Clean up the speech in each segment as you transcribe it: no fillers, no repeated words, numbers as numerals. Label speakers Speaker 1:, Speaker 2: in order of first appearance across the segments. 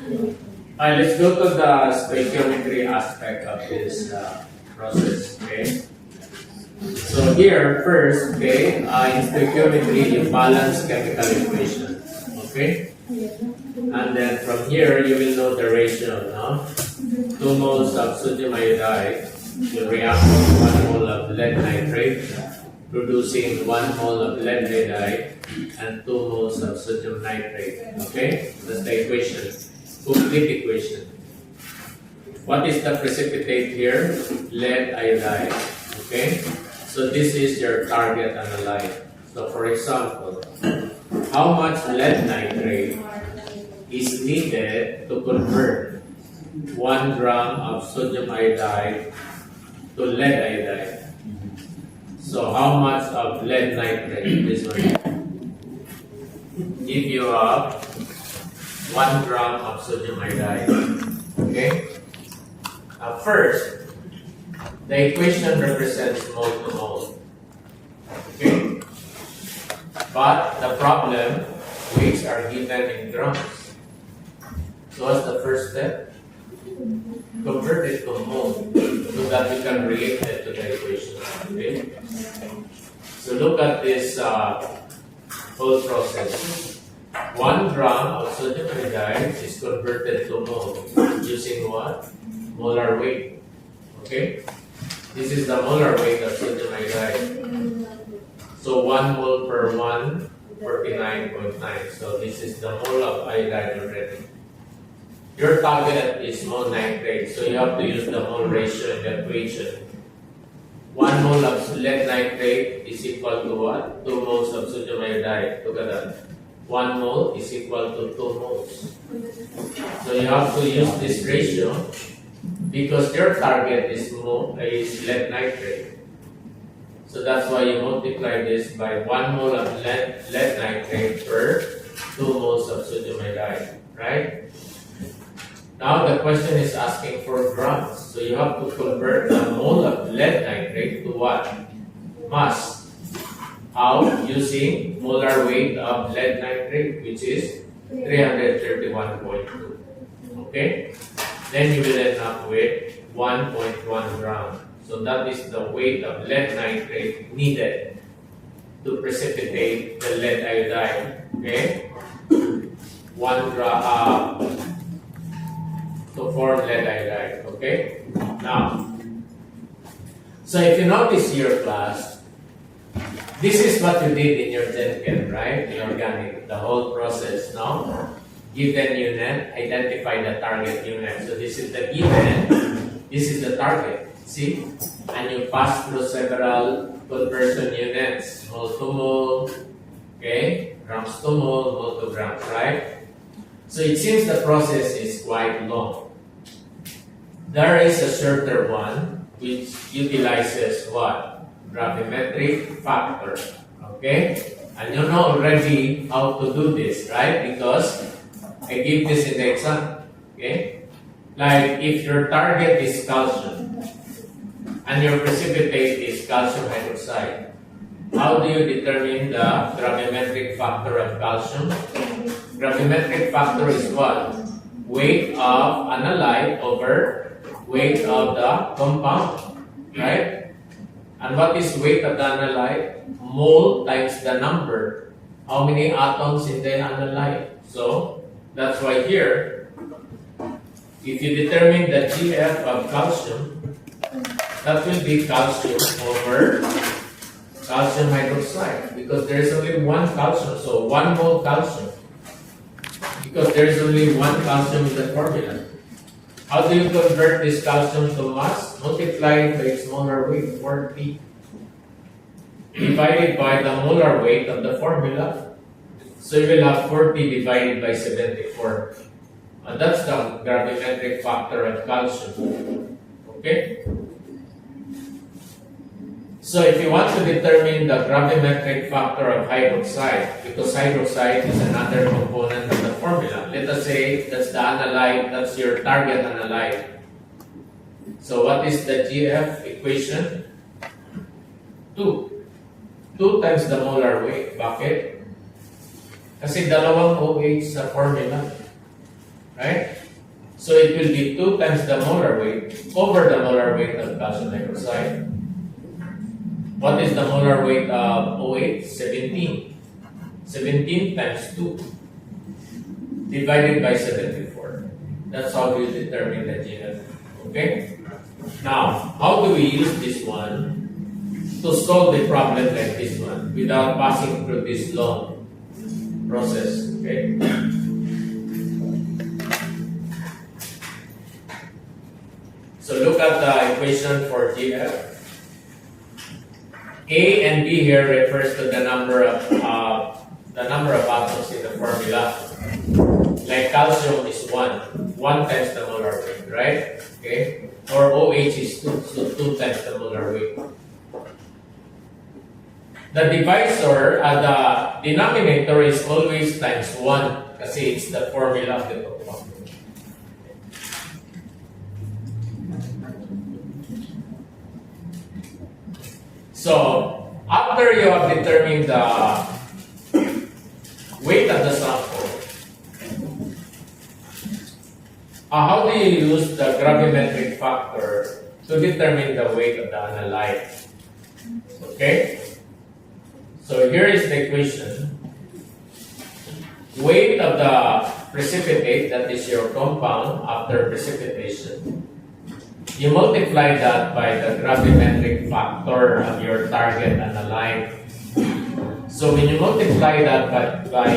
Speaker 1: Alright, let's go to the stoichiometry aspect of this process, okay? So here, first, okay, in stoichiometry, you balance chemical equations, okay? And then from here, you will know the ratio, no? 2 moles of sodium iodide will react with 1 mole of lead nitrate, producing 1 mole of lead iodide and 2 moles of sodium nitrate, okay? That's the equation, complete equation. What is the precipitate here? Lead iodide, okay? So this is your target analyte. So for example, how much lead nitrate is needed to convert 1 gram of sodium iodide to lead iodide? So how much of lead nitrate? This one. If you have 1 gram of sodium iodide, okay? Now first, the equation represents mole to mole, okay? But the problem, weights are given in grams. So what's the first step? Convert it to mole so that we can relate it to the equation, okay? So look at this whole process. 1 gram of sodium iodide is converted to mole using what? Molar weight. Okay? This is the molar weight of sodium iodide. So 1 mole per 1, 49.9. So this is the mole of iodide already. Your target is mole nitrate, so you have to use the mole ratio in the equation. 1 mole of lead nitrate is equal to what? 2 moles of sodium iodide. Look at that. 1 mole is equal to 2 moles. So you have to use this ratio because your target is lead nitrate. So that's why you multiply this by 1 mole of lead nitrate per 2 moles of sodium iodide, right? Now the question is asking for grams. So you have to convert the mole of lead nitrate to what? Mass. How? Using molar weight of lead nitrate, which is 331.2. Okay? Then you will end up with 1.1 gram. So that is the weight of lead nitrate needed to precipitate the lead iodide. Okay? 1 gram to form lead iodide. Okay? Now, so if you notice your class, this is what you did in your Gen Chem, right? The organic, the whole process, no? Given unit, identify the target unit. So this is the given, this is the target. See? And you pass through several conversion units, mole to mole, okay? Grams to mole to grams, right? So it seems the process is quite long. There is a shorter one which utilizes what? Gravimetric factor, okay? And you know already how to do this, right? Because I give this in the exam, okay? Like if your target is calcium and your precipitate is calcium hydroxide, how do you determine the gravimetric factor of calcium? Gravimetric factor is what? Weight of analyte over weight of the compound, right? And what is weight of the analyte? Mole times the number. How many atoms in the analyte? So, that's why here, if you determine the GF of calcium, that will be calcium over calcium hydroxide because there is only 1 calcium, so 1 mole calcium because there is only 1 calcium in the formula. How do you convert this calcium to mass? Multiply it by its molar weight, 40, divided by the molar weight of the formula. So you will have 40 divided by 74. And that's the gravimetric factor of calcium. Okay? So if you want to determine the gravimetric factor of hydroxide, because hydroxide is another component of the formula, let us say that's the analyte, that's your target analyte. So what is the GF equation? 2. 2 times the molar weight. Bakit? Kasi dalawang OH sa formula. Right? So it will be 2 times the molar weight over the molar weight of calcium hydroxide. What is the molar weight of OH? 17. 17 times 2 divided by 74. That's how we determine the GF. Okay? Now, how do we use this one to solve the problem like this one without passing through this long process? Okay? So look at the equation for GF. A and B here refers to the number of atoms in the formula. Like calcium is 1 times the molar weight, right? Okay. Or OH is 2, so 2 times the molar weight. The divisor, the denominator is always times 1 kasi it's the formula of the compound. So, after you have determined the weight of the sample, how do you use the gravimetric factor to determine the weight of the analyte? Okay? So, here is the equation. Weight of the precipitate, that is your compound after precipitation. You multiply that by the gravimetric factor of your target analyte. So when you multiply that by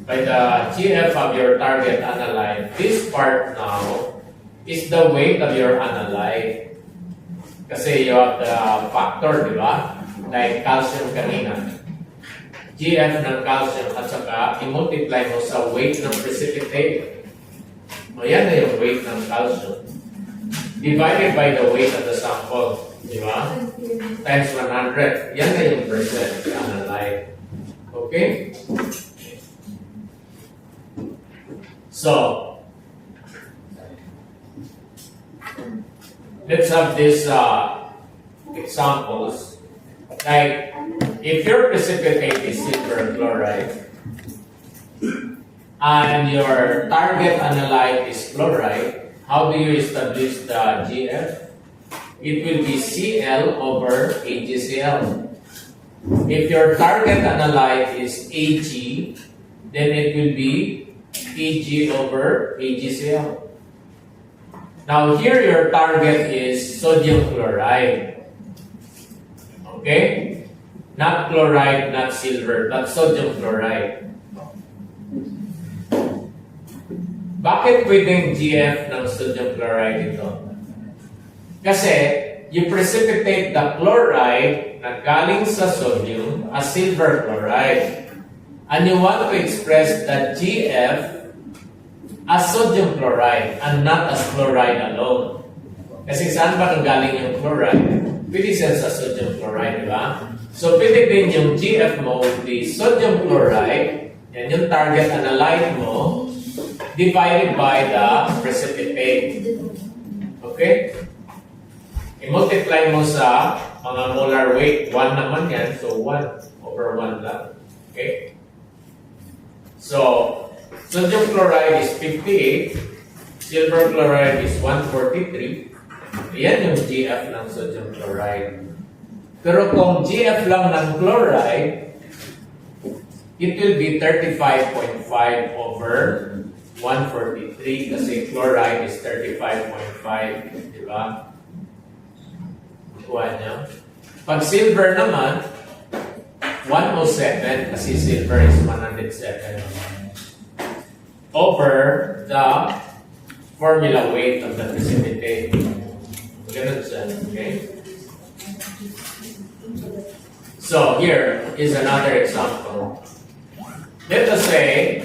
Speaker 1: the GF of your target analyte, this part now is the weight of your analyte. Kasi you have the factor, di ba? Like calcium kanina. GF ng calcium at saka i-multiply mo sa weight ng precipitate. O yan na yung weight ng calcium. Divided by the weight of the sample. Di ba? Times 100. Yan na yung percent analyte. Okay? So, let's have these examples. Like, if your precipitate is silver chloride, and your target analyte is chloride, how do you establish the GF? It will be Cl over AgCl. If your target analyte is Ag, then it will be Ag over AgCl. Now here your target is sodium chloride. Okay? Not chloride, not silver, but sodium chloride. Bakit pwedeng GF ng sodium chloride ito? Kasi, you precipitate the chloride na galing sa sodium as silver chloride. And you want to express the GF as sodium chloride and not as chloride alone. Kasi saan ba galing yung chloride? Pwede siya sa sodium chloride, di ba? So, pwede din yung GF mo with the sodium chloride, yan yung target analyte mo, divided by the precipitate. Okay? I-multiply mo sa mga molar weight. 1 naman yan. So, 1 over 1 lang. Okay? So, sodium chloride is 58. Silver chloride is 143. Yan yung GF ng sodium chloride. Pero kung GF lang ng chloride, it will be 35.5 over 143 kasi chloride is 35.5, di ba? Kuha niyo. Pag silver naman, 107 kasi silver is 107 over the formula weight of the precipitate. Ganun siya, okay? So here is another example. Let us say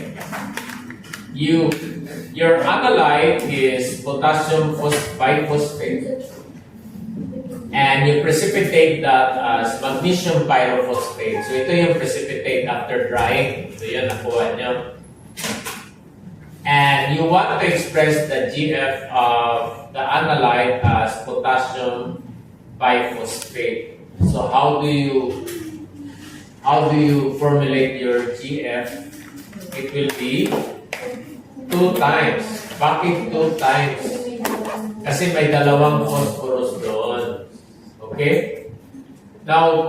Speaker 1: your analyte is potassium biphosphate and you precipitate that as magnesium pyrophosphate. So ito yung precipitate after drying. So yan, nakuha nyo. And you want to express the GF of the analyte as potassium biphosphate. So how do you formulate your GF? It will be 2 times. Bakit 2 times? Kasi may dalawang phosphorus doon. Okay? Now,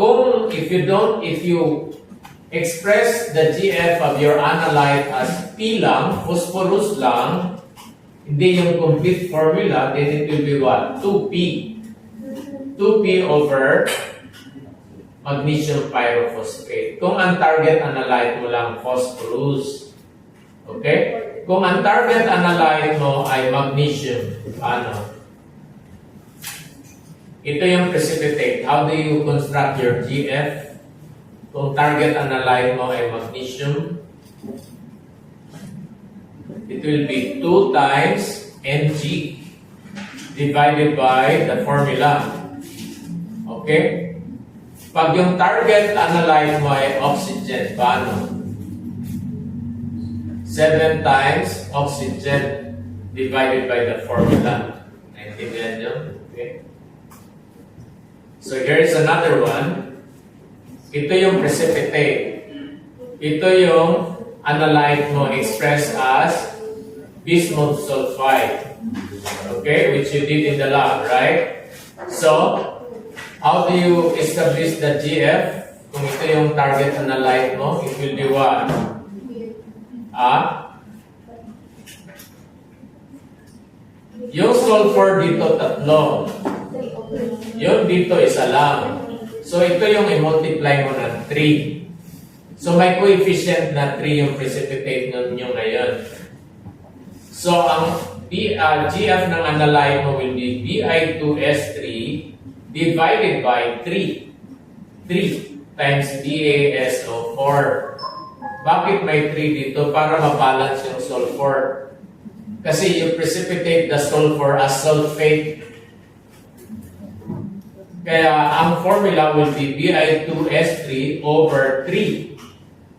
Speaker 1: if you express the GF of your analyte as P lang, phosphorus lang, hindi yung complete formula, then it will be what? 2P. 2P over magnesium pyrophosphate. Kung ang target analyte mo lang phosphorus. Okay? Kung ang target analyte mo ay magnesium, paano? Ito yung precipitate. How do you construct your GF? Kung target analyte mo ay magnesium, it will be 2 times Mg divided by the formula. Okay? Pag yung target analyte mo ay oxygen, paano? 7 times oxygen divided by the formula. Naintindihan nyo? Okay. So here's another one. Ito yung precipitate. Ito yung analyte mo expressed as bismuth sulfide. Okay, which you did in the lab, right? So, how do you establish the GF? Kung ito yung target analyte mo, it will be what? Yung sulfur dito tatlo. Yung dito isa lang. So ito yung i-multiply mo ng 3. So may coefficient na 3 yung precipitate nyo ngayon. So ang GF ng analyte mo will be Bi2S3 divided by 3. 3 times BaSO4. Bakit may 3 dito? Para ma-balance yung sulfur. Kasi you precipitate the sulfur as sulfate. Kaya ang formula will be Bi2S3 over 3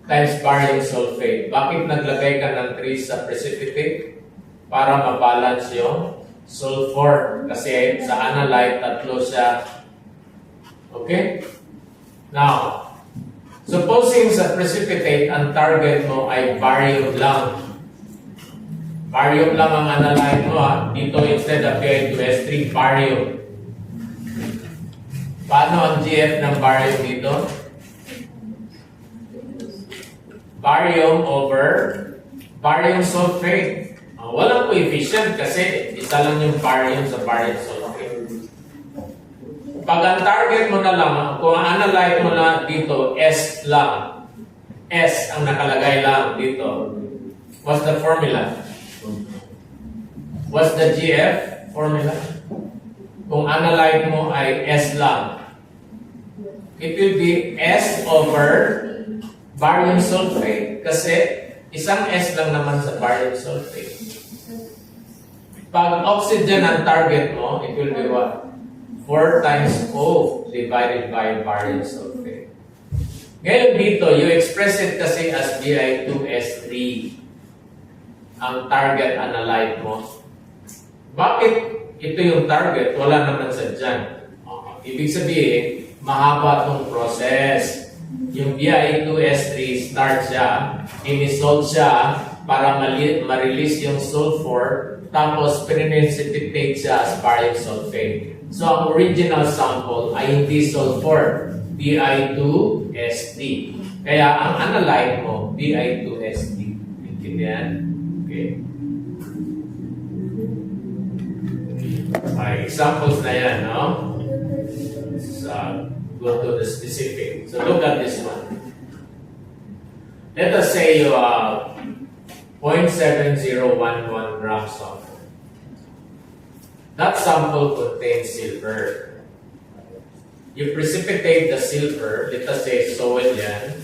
Speaker 1: times barium sulfate. Bakit naglagay ka ng 3 sa precipitate? Para ma-balance yung sulfur. Kasi sa analyte, tatlo siya. Okay? Now, supposing sa precipitate, ang target mo ay barium lang. Barium lang ang analyte mo. Dito instead of Bi2S3, barium. Paano ang GF ng barium dito? Barium over barium sulfate. Walang coefficient kasi isa lang yung barium sa barium sulfate. Pag ang target mo na lang, kung ang analyte mo na dito, S lang. S ang nakalagay lang dito. What's the formula? What's the GF formula? Kung analyte mo ay S lang, it will be S over barium sulfate kasi isang S lang naman sa barium sulfate. Pag oxygen ang target mo, it will be what? 4 times O divided by barium sulfate. Ngayon dito, you express it kasi as Bi2S3 ang target analyte mo. Bakit ito yung target? Wala naman sa dyan. Ibig sabihin, mahaba itong process. Yung Bi2S3 start siya, inisol siya para ma-release yung sulfur, tapos pinrecipitate siya as barium sulfate. So, ang original sample ay hindi sulfur, Bi2S3. Kaya ang analyte mo, Bi2S3. Intindihan? Okay. May examples na yan, no? So, go to the specific. So, look at this one. Let us say you have 0.7011 grams of that sample contains silver. You precipitate the silver, let us say soil yan.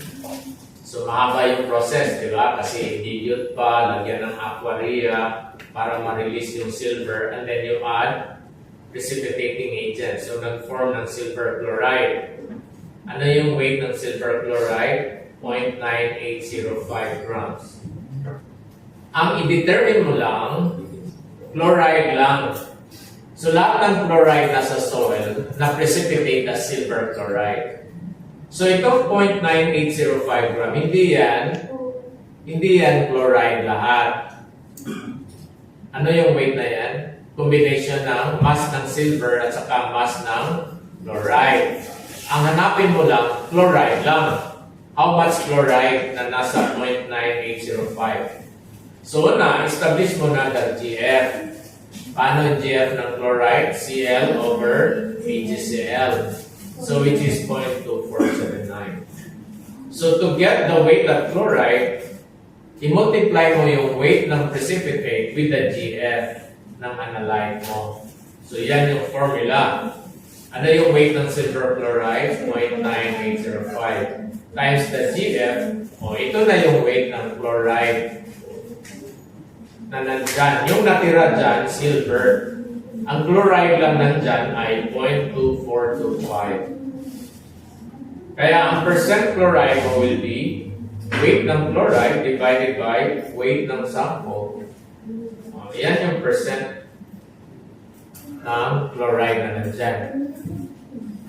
Speaker 1: So mahaba yung process, di ba? Kasi dilute pa, lagyan ng aquaria para ma-release yung silver, and then you add precipitating agent. So nag-form ng silver chloride. Ano yung weight ng silver chloride? 0.9805 grams. Ang i-determine mo lang, chloride lang. So lahat ng chloride nasa soil na precipitate as silver chloride. So itong 0.9805 gram, hindi yan chloride lahat. Ano yung weight na yan? Combination ng mass ng silver at saka mass ng chloride. Ang hanapin mo lang, chloride lang. How much chloride na nasa 0.9805? So una, establish mo na the GF. Paano yung GF ng chloride? Cl over VgCl. So which is 0.2479. So to get the weight of chloride, i-multiply mo yung weight ng precipitate with the GF ng analyte mo. So yan yung formula. Ano yung weight ng silver chloride? 0.9805 times the GF. O ito na yung weight ng chloride na nandyan. Yung natira dyan, silver. Ang chloride lang nandyan ay 0.2425. Kaya ang percent chloride mo will be weight ng chloride divided by weight ng sample. Yan yung percent ng chloride na nandyan.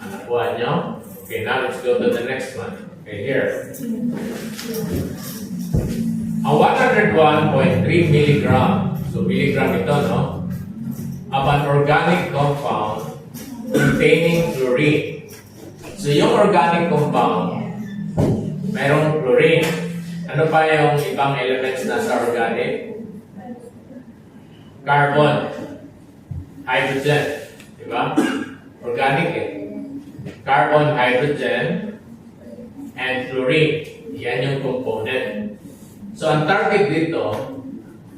Speaker 1: Nakuha nyo? Okay, now let's go to the next one. Okay, here. A 101.3 milligram. So, milligram ito, no? Of an organic compound containing chlorine. So, yung organic compound, mayroong chlorine. Ano pa yung ibang elements na sa organic? Carbon, hydrogen, di ba? Organic eh. Carbon, hydrogen, and chlorine. Yan yung component. So, ang target dito,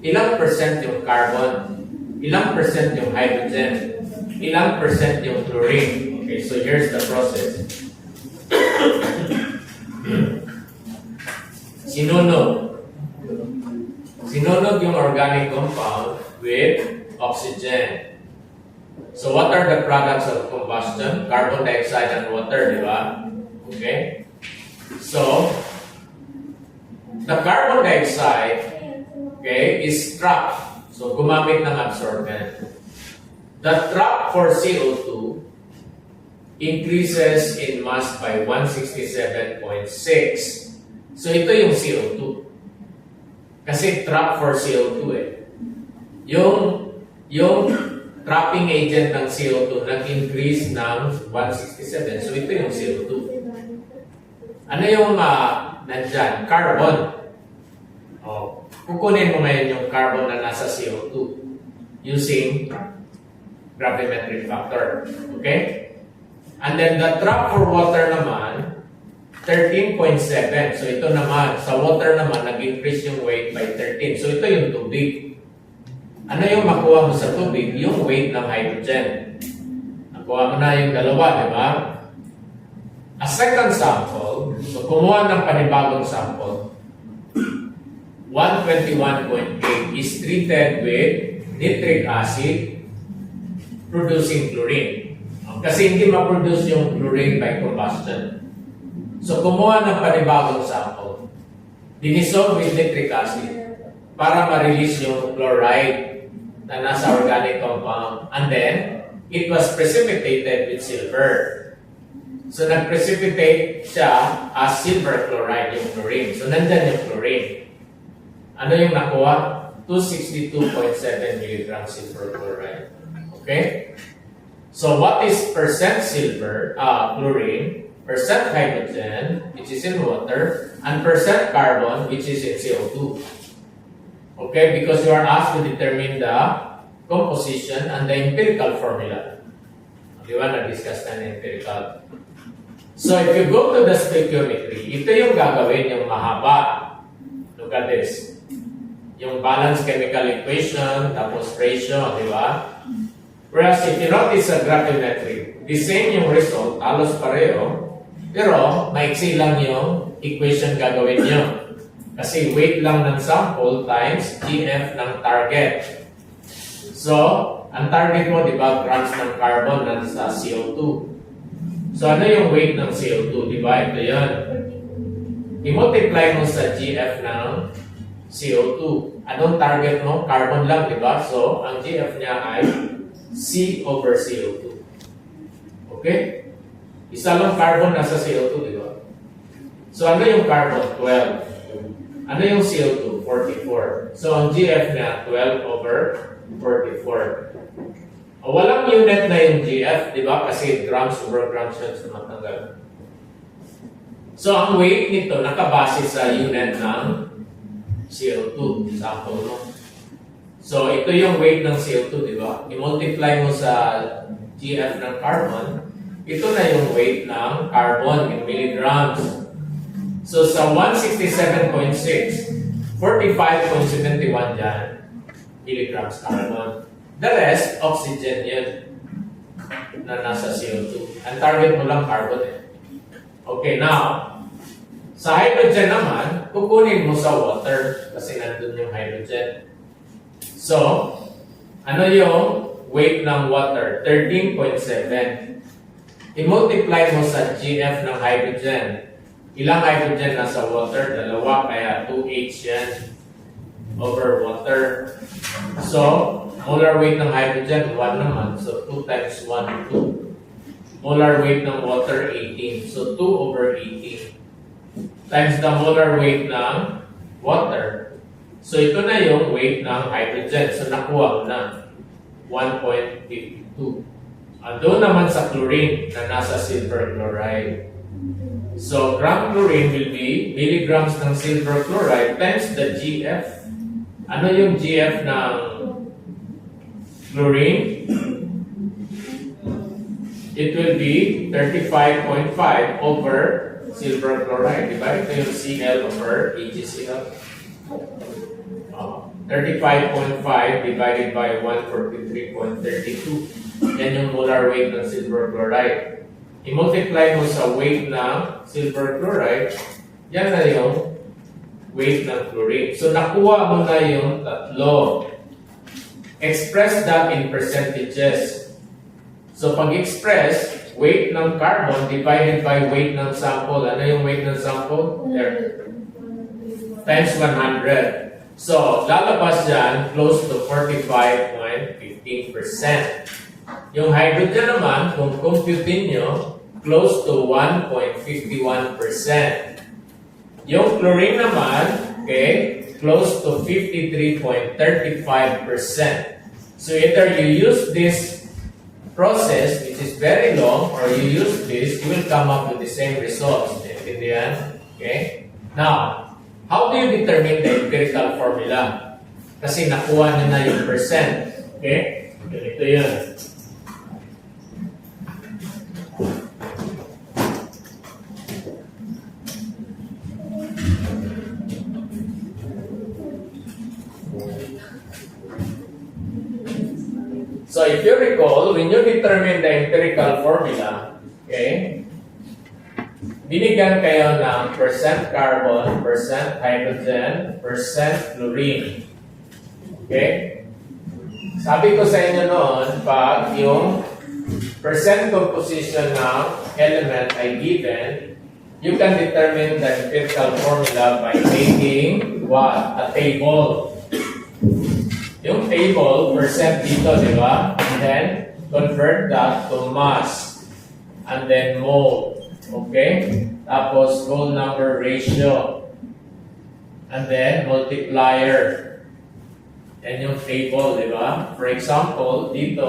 Speaker 1: ilang percent yung carbon, ilang percent yung hydrogen, ilang percent yung chlorine. Okay, so here's the process. Sinunog. Sinunog yung organic compound with oxygen. So what are the products of combustion? Carbon dioxide and water, di ba? Okay? So, the carbon dioxide, okay, is trapped. So, gumamit ng absorbent. The trap for CO2 increases in mass by 167.6. So, ito yung CO2. Kasi trap for CO2 eh. Yung trapping agent ng CO2 nag-increase ng 167. So, ito yung CO2. Ano yung nandyan? Carbon. Oh, kukunin mo ngayon yung carbon na nasa CO2 using gravimetric factor. Okay? And then the trap for water naman, 13.7. So ito naman, sa water naman, nag-increase yung weight by 13. So ito yung tubig. Ano yung makuha mo sa tubig? Yung weight ng hydrogen. Nakuha mo na yung dalawa, di ba? A second sample, so kumuha ng panibagong sample, 121.8 is treated with nitric acid producing chlorine. Kasi hindi ma-produce yung chlorine by combustion. So kumuha ng panibagong sample, dinisolve with nitric acid para ma-release yung chloride na nasa organic compound, and then it was precipitated with silver. So, nag-precipitate siya as silver chloride, yung chlorine. So, nandyan yung chlorine. Ano yung nakuha? 262.7 milligrams silver chloride. Okay? So, what is percent silver, chlorine, percent hydrogen, which is in water, and percent carbon, which is in CO2? Okay? Because you are asked to determine the composition and the empirical formula. Di ba? Na-discuss na yung empirical. So, if you go to the stoichiometry, ito yung gagawin yung mahaba. Look at this. Yung balanced chemical equation, tapos ratio, di ba? Whereas, if you notice sa gravimetry, the same yung result, halos pareho, pero maiksi lang yung equation gagawin nyo. Kasi weight lang ng sample times GF ng target. So, ang target mo, di ba, grams ng carbon nasa CO2. So, ano yung weight ng CO2? Di ba? Ito yun. I-multiply mo sa GF ng CO2. Anong target mo? Carbon lang, di ba? So, ang GF niya ay C over CO2. Okay? Isa lang carbon nasa CO2, di ba? So, ano yung carbon? 12. Ano yung CO2? 44. So, ang GF niya, 12 over 44. Walang unit na yung GF, di ba? Kasi grams over grams yun sa matanggal. So, ang weight nito nakabase sa unit ng CO2. Sample mo. So, ito yung weight ng CO2, di ba? I-multiply mo sa GF ng carbon, ito na yung weight ng carbon in milligrams. So, sa 167.6, 45.71 dyan, milligrams carbon. The rest, oxygen yun na nasa CO2. Ang target mo lang carbon eh. Okay, now, sa hydrogen naman, kukunin mo sa water kasi nandun yung hydrogen. So, ano yung weight ng water? 13.7. I-multiply mo sa GF ng hydrogen. Ilang hydrogen nasa water? Dalawa, kaya 2H yan over water. So, molar weight ng hydrogen, 1 naman. So, 2 times 1, 2. Molar weight ng water, 18. So, 2 over 18. Times the molar weight ng water. So, ito na yung weight ng hydrogen. So, nakuha na 1.52. Doon naman sa chlorine na nasa silver chloride. So, gram chlorine will be milligrams ng silver chloride times the GF. Ano yung GF ng chlorine? It will be 35.5 over silver chloride. Diba? Ito yung Cl over HCl. 35.5 divided by 143.32. Yan yung molar weight ng silver chloride. I-multiply mo sa weight ng silver chloride, yan na yung weight ng chlorine. So, nakuha mo na yung tatlo. Express that in percentages. So, pag-express, weight ng carbon divided by weight ng sample. Ano yung weight ng sample? There. Times 100. So, lalabas dyan close to 45.15%. Yung hydrogen naman, kung computin nyo, close to 1.51%. Yung chlorine naman, okay, close to 53.35%. So, either you use this process, which is very long, or you use this, you will come up with the same results. Intindihan? Okay? Now, how do you determine the empirical formula? Kasi nakuha nyo na yung percent. Okay? Ganito yun. So if you recall, when you determine the empirical formula, okay, binigyan kayo ng percent carbon, percent hydrogen, percent chlorine. Okay? Sabi ko sa inyo noon, pag yung percent composition ng element ay given, you can determine the empirical formula by making what? A table. Yung table, percent dito, di ba? And then, convert that to mass. And then, mole. Okay? Tapos, mole number ratio. And then, multiplier. Yan yung table, di ba? For example, dito,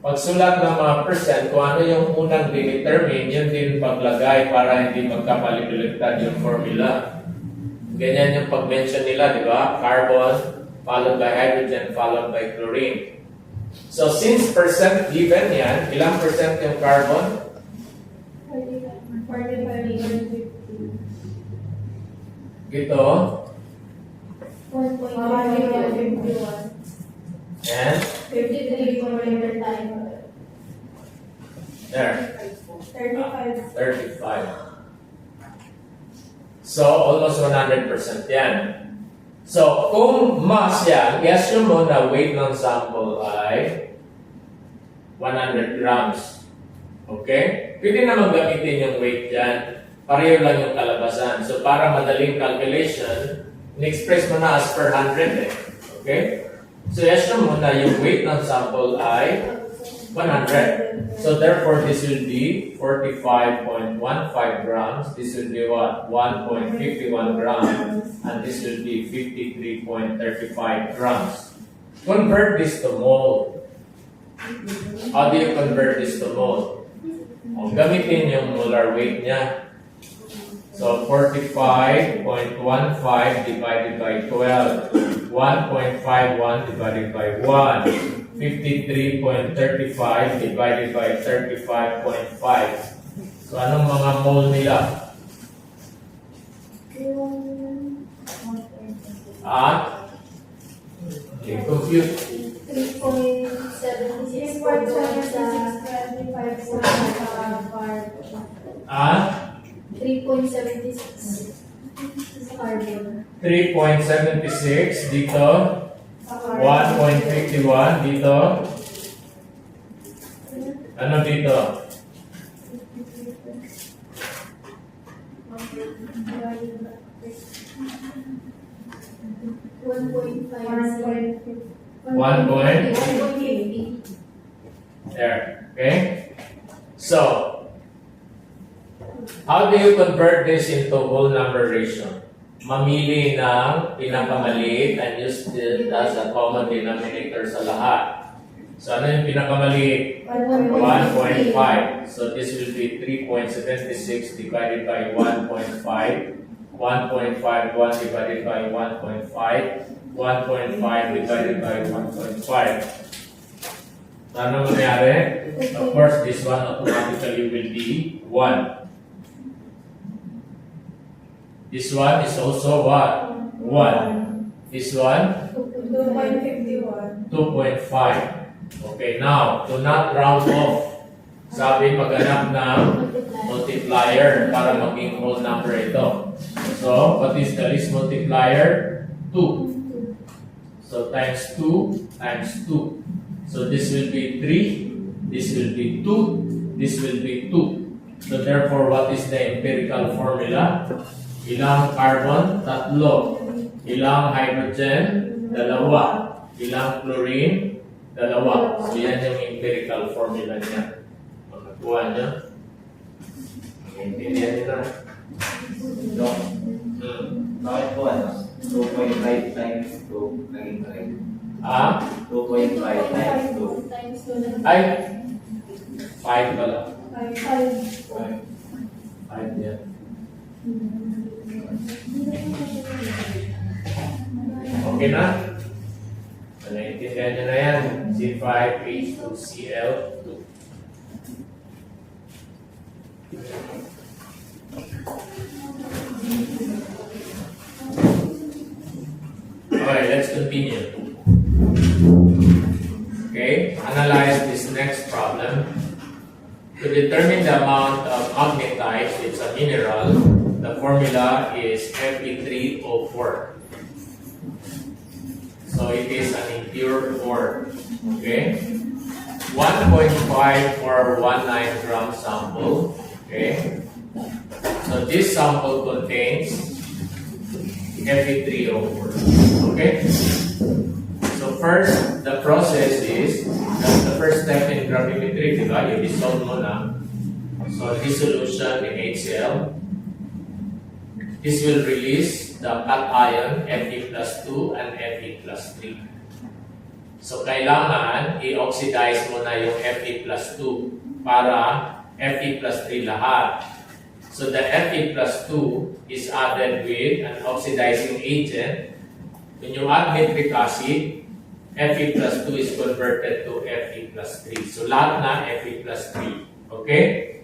Speaker 1: pagsulat ng mga percent, kung ano yung unang determine, yun din paglagay para hindi magkapalibuligtad yung formula. Ganyan yung pag-mention nila, di ba? Carbon, followed by hydrogen, followed by chlorine. So, since percent given yan, ilang percent yung carbon?
Speaker 2: 45.
Speaker 1: Ito.
Speaker 2: 1.51.
Speaker 1: And
Speaker 2: 53 time.
Speaker 1: there.
Speaker 2: 35.
Speaker 1: 35. So, almost 100% yan. So, kung mass yan, i-assume mo na weight ng sample ay 100 grams. Okay? Pwede naman gamitin yung weight dyan. Pareho lang yung kalabasan. So, para madaling calculation, in-express mo na as per 100 eh. Okay? So, i-assume mo na yung weight ng sample ay 100. So therefore, this will be 45.15 grams. This will be what? 1.51 grams. And this will be 53.35 grams. Convert this to mole. How do you convert this to mole? O, gamitin yung molar weight niya. So 45.15 divided by 12. 1.51 divided by 1. 53.35 divided by 35.5. So, anong mga mole nila? Okay, compute.
Speaker 2: 3.76
Speaker 1: Ah?
Speaker 2: 3.76 carbon.
Speaker 1: 3.76 dito. 1.51 dito. Ano dito?
Speaker 2: One point
Speaker 1: There. Okay? So, how do you convert this into whole number ratio? Mamili ng pinakamaliit and use it as a common denominator sa lahat. So, ano yung pinakamaliit? 1.5. So, this will be 3.76 divided by 1.5. 1.51 divided by 1.5. 1.5 divided by 1.5. Ano mangyari? Of course, this one automatically will be 1. This one is also what? 1. This one?
Speaker 2: 2.51.
Speaker 1: 2.5. Okay, now, do not round off. Sabi, maghanap ng multiplier para maging whole number ito. So, what is the least multiplier? 2. So, times 2 times 2. So, this will be 3. This will be 2. This will be 2. So, therefore, what is the empirical formula? Ilang carbon? 3. Ilang hydrogen? 2. Ilang chlorine? 2. So, yan yung empirical formula niya. Kung nakuha niya, maintindihan niyo na.
Speaker 3: No. Bakit po 2.5 times 2 naging 3? 2.5 times 2.
Speaker 2: Times 2.
Speaker 1: Ay! 5 pala.
Speaker 2: 5.
Speaker 1: 5 yan. Okay na? So, naintindihan nyo na yan. C5H2Cl2. Okay, let's continue. Okay, analyze this next problem. To determine the amount of magnetite, it's a mineral, the formula is Fe3O4. So it is an impure ore. Okay? 1.5419 gram sample. Okay? So this sample contains Fe3O4. Okay? So first, the process is, that's the first step in gravimetry, diba? You dissolve mo na. So dissolution in HCl. This will release the cation Fe plus 2 and Fe plus 3. So kailangan i-oxidize mo na yung Fe plus 2 para Fe plus 3 lahat. So the Fe plus 2 is added with an oxidizing agent. When you add nitric acid, Fe plus 2 is converted to Fe plus 3. So lahat na Fe plus 3. Okay?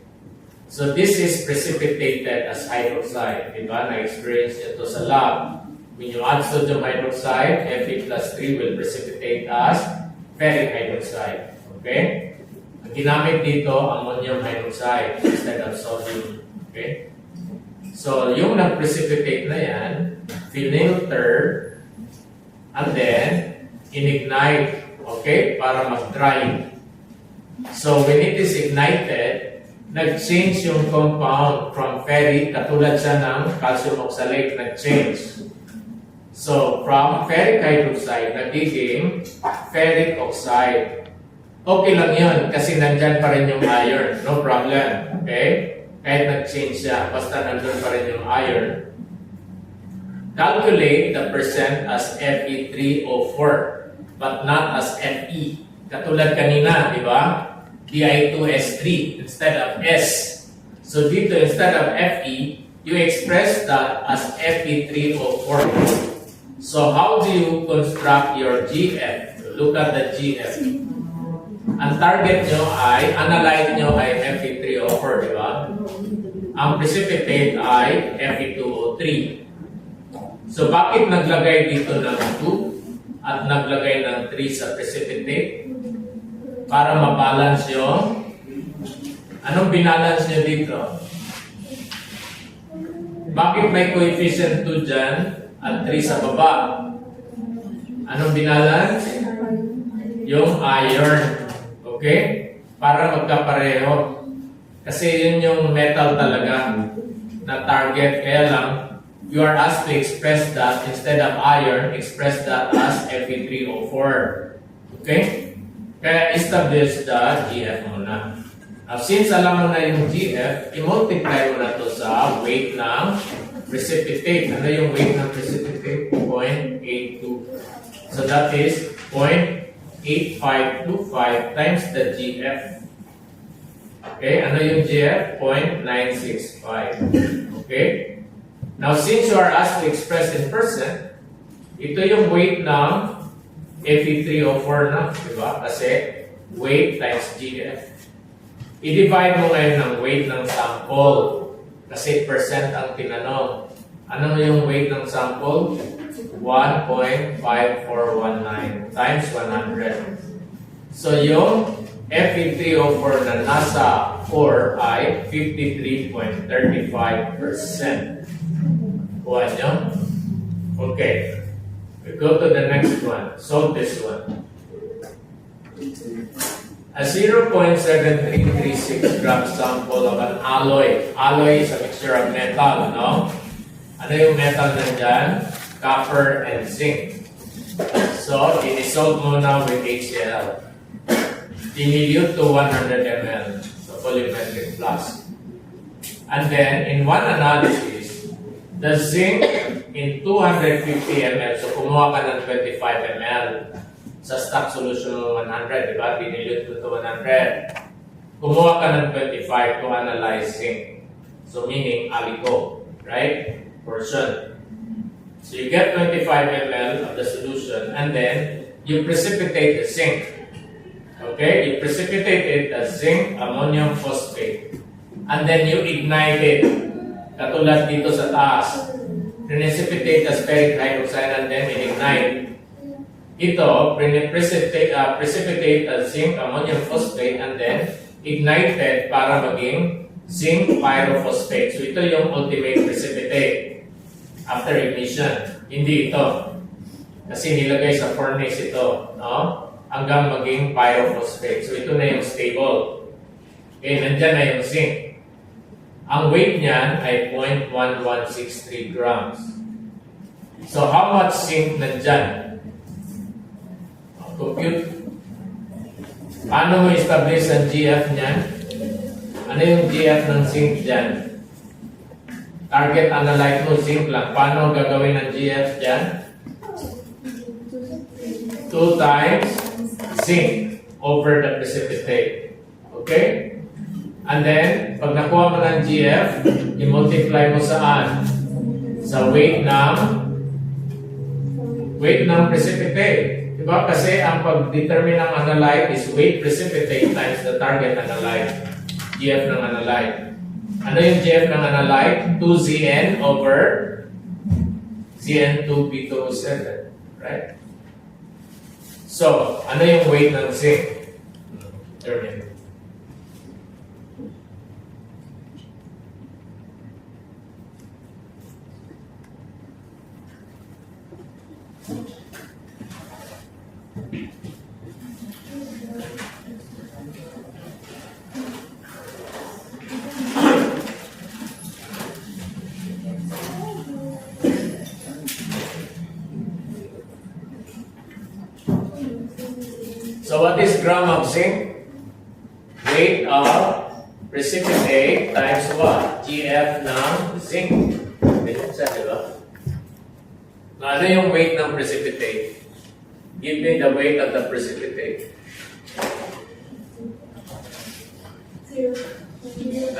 Speaker 1: So this is precipitated as hydroxide. Diba? Na-experience nyo ito sa lab. When you add sodium hydroxide, Fe plus 3 will precipitate as ferric hydroxide. Okay? Ang ginamit dito, ammonium hydroxide instead of sodium. Okay? So, yung nag-precipitate na yan, filter, and then, in-ignite, okay, para mag-dry. So, when it is ignited, nag-change yung compound from ferric, katulad siya ng calcium oxalate, nag-change. So, from ferric hydroxide, nagiging ferric oxide. okay lang yun kasi nandyan pa rin yung iron. No problem. Okay? Kahit nag-change siya, basta nandun pa rin yung iron. Calculate the percent as Fe3O4 but not as Fe. Katulad kanina, di ba? Di2S3 instead of S. So dito, instead of Fe, you express that as Fe3O4. So how do you construct your GF? Look at the GF. Ang target nyo ay, analyte nyo ay Fe3O4, di ba? Ang precipitate ay Fe2O3. So bakit naglagay dito ng 2 at naglagay ng 3 sa precipitate? Para mabalance yung... Anong binalance nyo dito? Bakit may coefficient 2 dyan at 3 sa baba? Anong binalance? Yung iron. Okay? Para magkapareho. Kasi yun yung metal talaga na target. Kaya lang, you are asked to express that instead of iron, express that as Fe3O4. Okay? Kaya establish the GF muna. Now, since alam mo na yung GF, i-multiply mo na to sa weight ng precipitate. Ano yung weight ng precipitate? 0.82. So that is 0.8525 times the GF. Okay? Ano yung GF? 0.965. Okay? Now, since you are asked to express in percent, ito yung weight ng Fe3O4 na, di ba? Kasi weight times GF. I-divide mo ngayon ng weight ng sample kasi percent ang tinanong. Ano yung weight ng sample? 1.5419 times 100. So yung Fe3O4 na nasa 4 ay 53.35%. Kuha nyo? Okay. We go to the next one. Solve this one. A 0.7336 gram sample of an alloy. Alloy is a mixture of metal, no? Ano yung metal nandyan? Copper and zinc. So, i-dissolve muna with HCl. Dilute to 100 ml. So, polymetric flask. And then, in one analysis, the zinc in 250 ml. So, kumuha ka ng 25 ml. Sa stock solution mo 100, di ba? Dinilute mo to 100. Kumuha ka ng 25 to analyze zinc. So, meaning alico, right? Portion. So, you get 25 ml of the solution and then you precipitate the zinc. Okay? You precipitate it as zinc ammonium phosphate. And then you ignite it. Katulad dito sa taas. Precipitate as ferric hydroxide and then ignite. Ito, precipitate as zinc ammonium phosphate and then ignited para maging zinc pyrophosphate. So ito yung ultimate precipitate after ignition. Hindi ito. Kasi nilagay sa furnace ito, no? Hanggang maging pyrophosphate. So ito na yung stable. Okay, nandyan na yung zinc. Ang weight niyan ay 0.1163 grams. So how much zinc nandyan? Compute. Paano mo establish ang GF niyan? Ano yung GF ng zinc dyan? Target analyte mo, zinc lang. Paano gagawin ang GF dyan? 2 times zinc over the precipitate. Okay? And then, pag nakuha mo ng GF, i-multiply mo saan? Sa weight ng precipitate. Diba? Kasi ang pag-determine ng analyte is weight precipitate times the target analyte. GF ng analyte. Ano yung GF ng analyte? 2Zn over Zn2B207. Right? So, ano yung weight ng zinc? Determine. So So what is gram of zinc? Weight of precipitate times what? GF ng zinc. Ganyan siya, di ba? Ano yung weight ng precipitate? Give me the weight of the precipitate.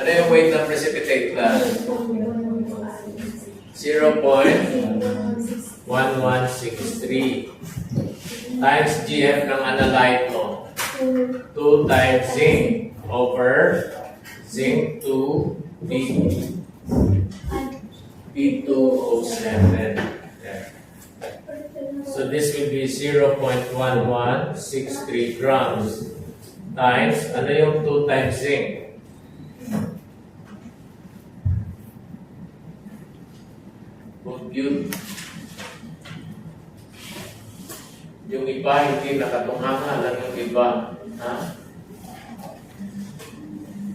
Speaker 1: Ano yung weight ng precipitate class? 0.1163 times GF ng analyte mo. 2 times zinc over zinc 2 P2O7. There. So this will be 0.1163 grams times, ano yung 2 times zinc? Compute. Yung iba hindi nakatunganga lang yung iba. Ha?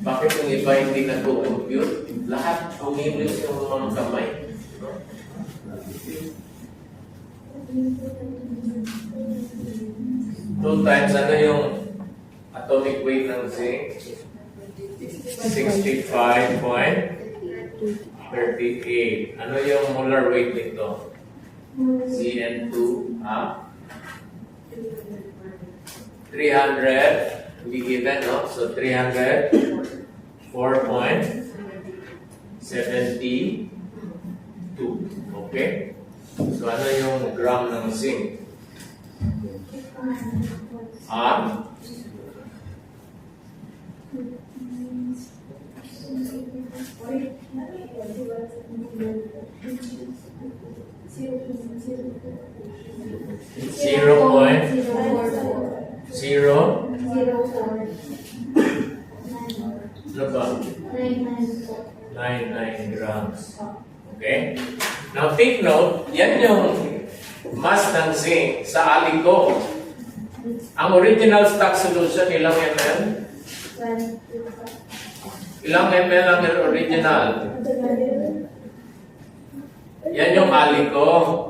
Speaker 1: Bakit yung iba hindi nag-compute? Lahat umilis yung mga kamay. No? 2 times ano yung atomic weight ng zinc? 65.38. Ano yung molar weight nito? Cn2, ha? 300, we given, no? So 304.72. Okay? So ano yung gram ng zinc? Ah? Zero point zero. Ano ba? 99 grams. Okay? Now take note, yan yung mass ng zinc sa aliko. Ang original stock solution, ilang ml? Ilang ml ang original? Yan yung aliko.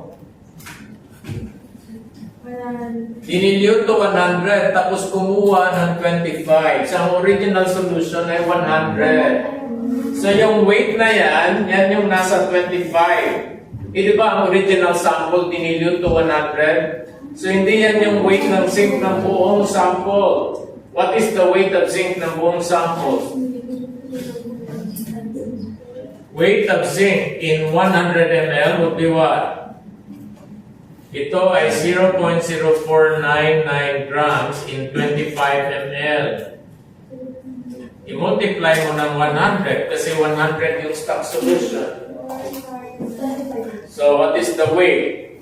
Speaker 1: Dinilute to 100, tapos kumuha ng 25. So, ang original solution ay 100. So, yung weight na yan yung nasa 25. Di ba ang original sample dinilute to 100? So, hindi yan yung weight ng zinc ng buong sample. What is the weight of zinc ng buong sample? Weight of zinc in 100 ml would be what? Ito ay 0.0499 grams in 25 ml. I-multiply mo ng 100 kasi 100 yung stock solution. So, what is the weight?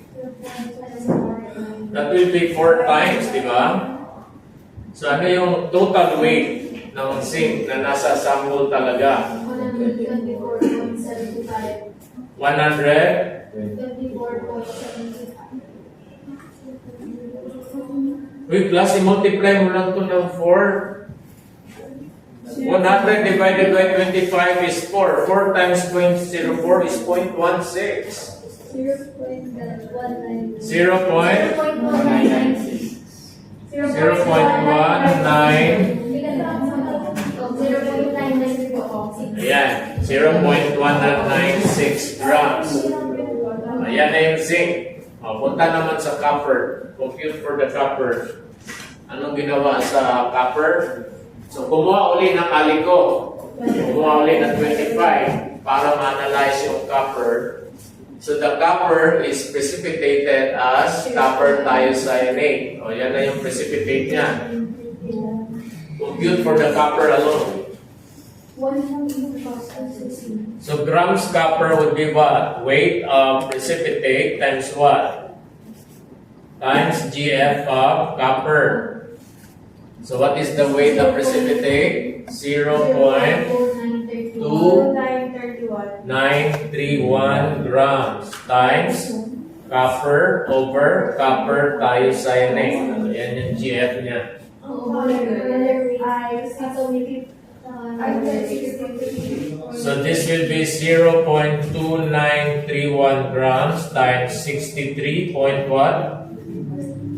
Speaker 1: That will be 4 times, di ba? So, ano yung total weight ng zinc na nasa sample talaga? 100?
Speaker 2: 24.75.
Speaker 1: With plus, i-multiply mo lang ito ng 4. 100 divided by 25 is 4. 4 times 0.04 is 0.16. 0.19. 0.19. Ayan, 0.196 grams. Ayan na yung zinc. Punta naman sa copper. Compute for the copper. Anong ginawa sa copper? So, kumuha uli ng aliko. Kumuha uli ng 25 para ma-analyze yung copper. So, the copper is precipitated as copper thiocyanate. O, yan na yung precipitate niya. Compute for the copper alone. So, grams copper would be what? Weight of precipitate times what? Times GF of copper. So, what is the weight of precipitate? 0.2931 grams times copper over copper thiocyanate. So, yan yung GF niya. So this will be 0.2931 grams times 63 point what?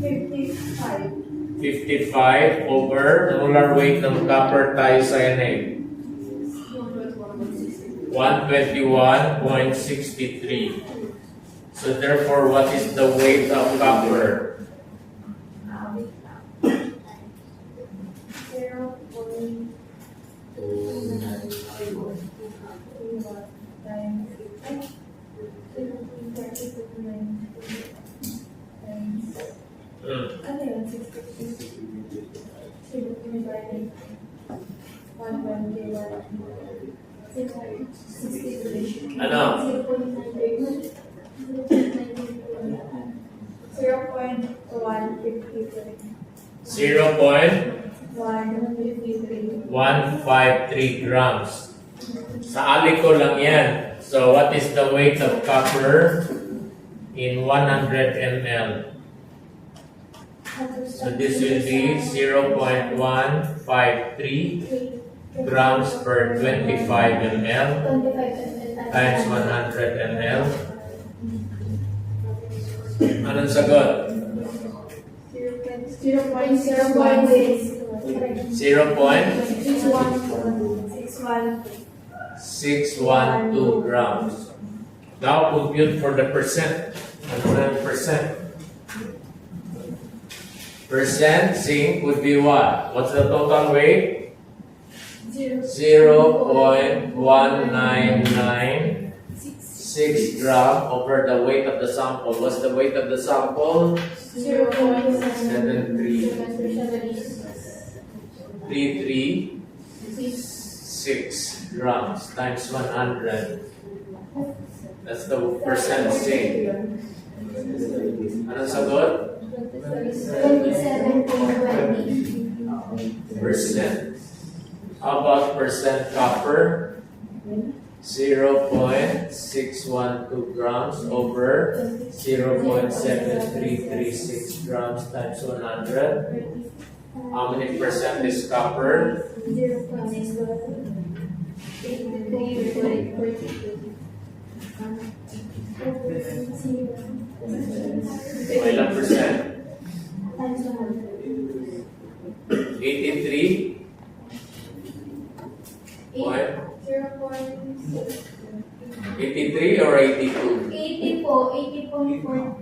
Speaker 2: 55.
Speaker 1: 55 over molar weight ng copper thiocyanate. 121.63. So therefore, what is the weight of copper?
Speaker 2: 0.153.
Speaker 1: Ano?
Speaker 2: 153.
Speaker 1: 0.153 grams. Sa aliko lang yan. So what is the weight of copper in 100 ml? So this will be 0.153 grams per 25 ml times 100 ml. Anong sagot? 0.612 grams. Now compute for the percent. Ano na yung percent? Percent zinc would be what? What's the total weight? 0.1996 gram over the weight of the sample. What's the weight of the sample? 73336 grams times 100. That's the percent zinc. Anong sagot?
Speaker 2: 27.20.
Speaker 1: Percent. How about percent copper? 0.612 grams over 0.7336 grams times 100. How many percent is copper?
Speaker 2: 0.6.
Speaker 1: Ilang percent? 83? Point? 83 or 82?
Speaker 2: 80 po, 80.4.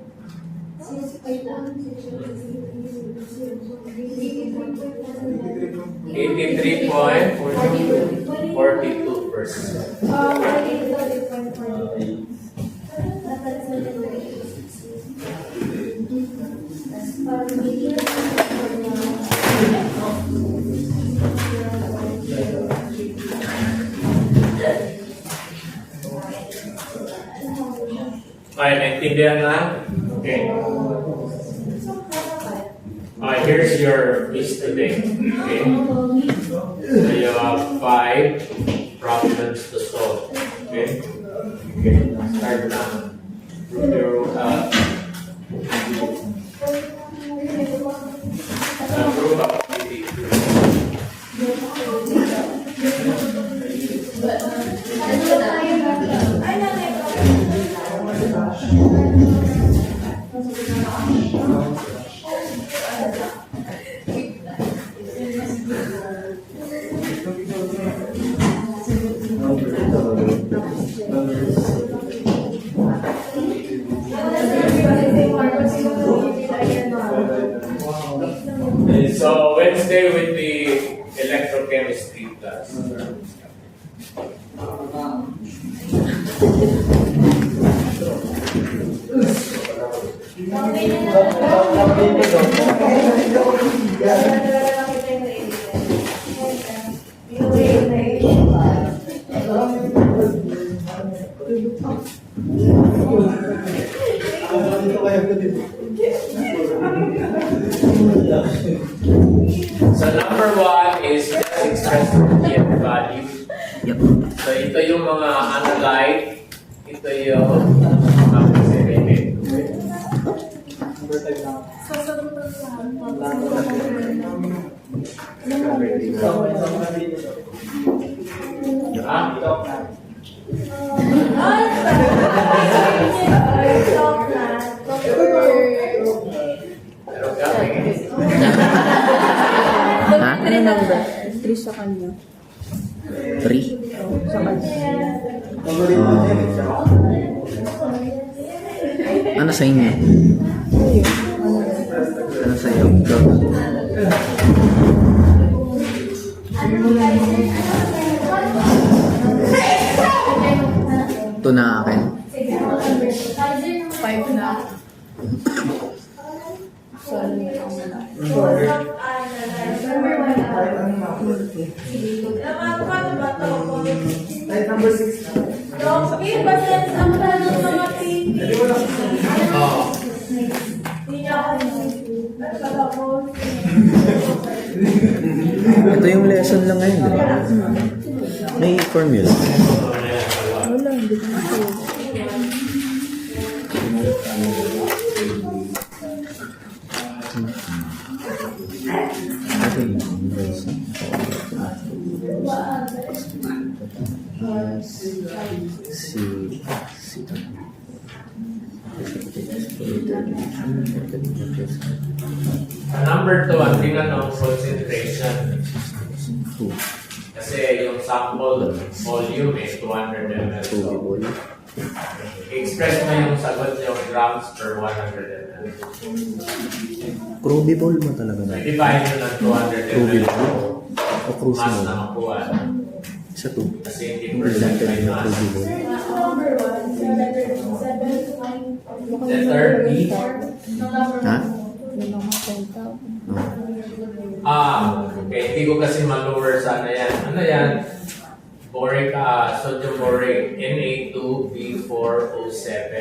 Speaker 1: 83.42%. Okay, naintindihan na? Okay. Here's your quiz today. Okay. So you have 5 problems to solve. Okay. Okay. Start now. Prove your prove ability. So Wednesday with the electrochemistry class. So number 1 is just express the value. So ito yung mga analyte, ito yung mga precipitate. Pero galing.
Speaker 4: number? 3 sa kanya.
Speaker 5: 3.
Speaker 4: Sa kanya.
Speaker 5: Ano sa inyo? Ano sa iyo? Ito na akin.
Speaker 4: 5 na. So, ano yung wala?
Speaker 1: 4. Oh.
Speaker 5: Ito yung lesson lang ngayon, di ba? May formula.
Speaker 4: Wala, hindi ko na sure.
Speaker 5: Ito yung lesson.
Speaker 1: Number 2, ang tinanong concentration. Kasi yung sample volume is 200 ml. So, express mo yung sagot nyo grams per 100 ml.
Speaker 5: Crumbable mo talaga na.
Speaker 1: Divide nyo ng 200 ml
Speaker 5: O cruise
Speaker 1: mas
Speaker 5: mo.
Speaker 1: na makuha.
Speaker 5: Isa to.
Speaker 1: Kasi hindi
Speaker 5: Yung
Speaker 1: percent
Speaker 5: presented
Speaker 1: by
Speaker 5: na
Speaker 1: mass.
Speaker 5: crumbable.
Speaker 1: Letter B.
Speaker 5: Ha?
Speaker 4: Yun ang makwenta.
Speaker 1: Okay. Hindi ko kasi ma-lower sana yan. Ano yan? Boric, sodium borate, Na2B4O7.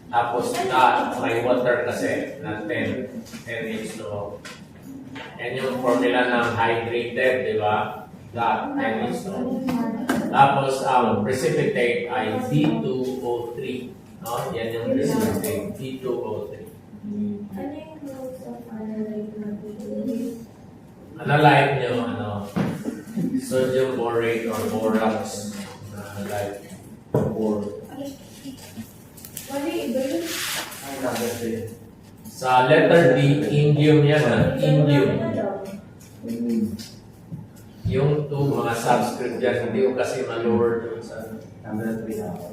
Speaker 1: Tapos may water kasi na 10 H2O. Yan yung formula ng hydrated, di ba? That 10 H2O. Tapos precipitate ay D2O3. No? Yan yung precipitate, D2O3. Analyze nyo, sodium borate or borax. Analyze. Sa letter D, indium yan. Indium. Yung two mga subscript yan, hindi ko kasi ma-lower dun sa
Speaker 3: Number 3 na ako.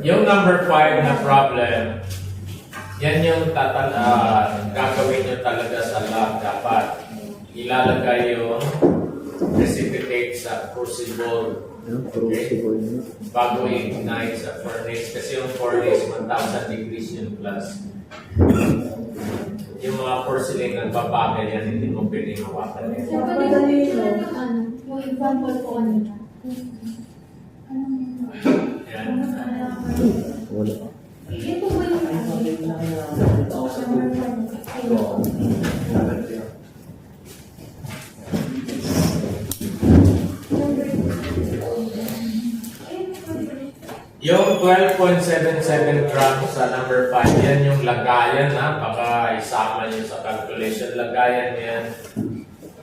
Speaker 1: Yung number 5 na problem, yan yung gagawin nyo talaga sa lab. Dapat ilalagay yung precipitate sa crucible.
Speaker 5: Yung crucible mo.
Speaker 1: Bago i-ignite sa furnace. Kasi yung furnace, 1,000 degrees yung plus. Yung mga porcelain nagbabakal yan, hindi mo pwedeng hawakan yan.
Speaker 2: Yung example ko kanina.
Speaker 1: Yan.
Speaker 5: Wala.
Speaker 2: Ito ba yung
Speaker 1: Yung 12.77 grams sa number 5, yan yung lagayan na. Baka isama nyo sa calculation. Lagayan yan.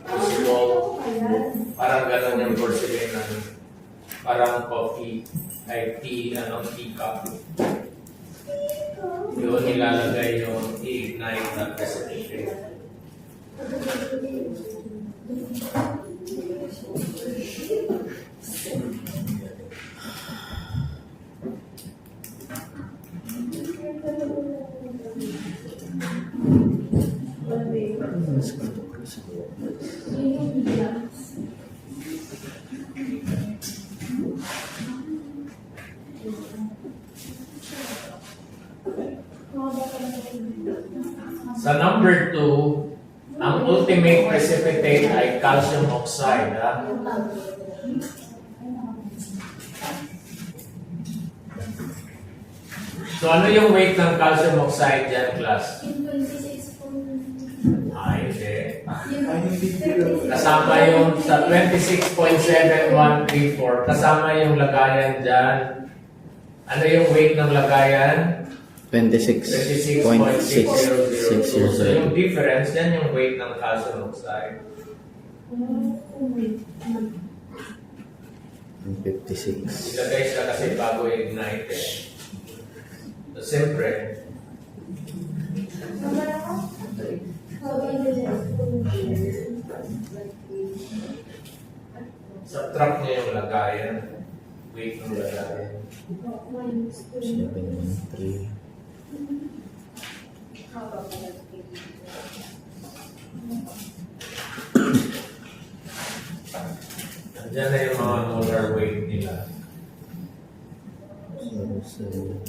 Speaker 1: Possible. Parang ganun yung porcelain na parang coffee. Ay tea, teacup. Yun, ilalagay yung i-ignite na precipitate. Sa number 2, ang ultimate precipitate ay calcium oxide. Ha? So ano yung weight ng calcium oxide dyan, class?
Speaker 2: 26.5.
Speaker 1: Hindi. Kasama yung sa 26.7134, kasama yung lagayan dyan. Ano yung weight ng lagayan?
Speaker 5: 26.600.
Speaker 1: So yung difference, yan yung weight ng calcium oxide.
Speaker 5: 56.
Speaker 1: Ilagay siya kasi bago i-ignite eh. So siyempre, subtract niya yung lagayan. Weight ng lagayan.
Speaker 5: 713.
Speaker 1: Nandiyan na yung mga molar weight nila.
Speaker 5: 07.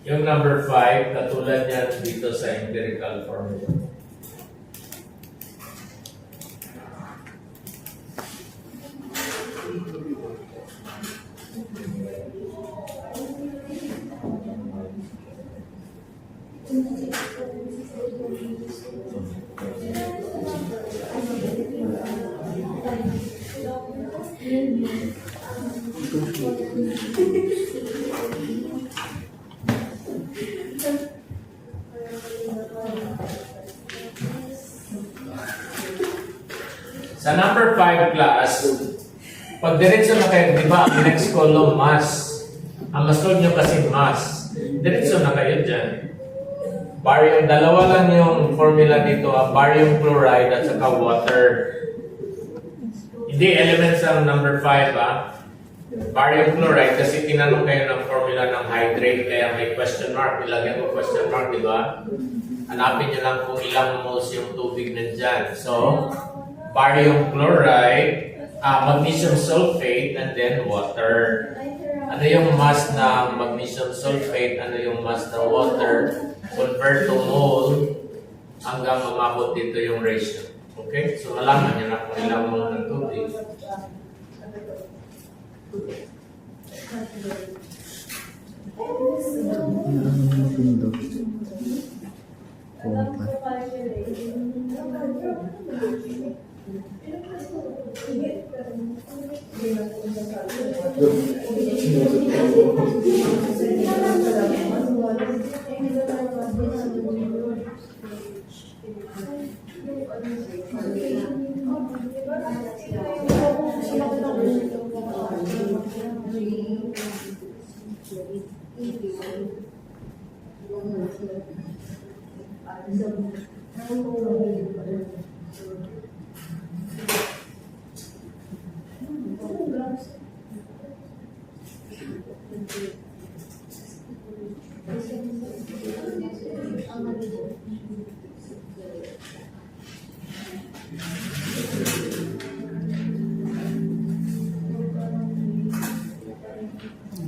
Speaker 1: Yung number 5, katulad yan dito sa empirical formula. Sa number 5 class, pag diretso na kayo, di ba, ang next column, mass. Ang masunod nyo kasi mass. Diretso na kayo dyan. Barium, dalawa lang yung formula dito, barium chloride at saka water. Hindi elements ang number 5, Barium chloride, kasi tinanong kayo ng formula ng hydrate, kaya may question mark. Ilagyan ko question mark, di ba? Hanapin nyo lang kung ilang moles yung tubig nandyan. So, barium chloride, magnesium sulfate, and then water. Ano yung mass na magnesium sulfate, ano yung mass na water, convert to mole, hanggang umabot dito yung ratio. Okay? So, malaman nyo na kung ilang mole ng tubig.
Speaker 5: Pindot. Kumpa.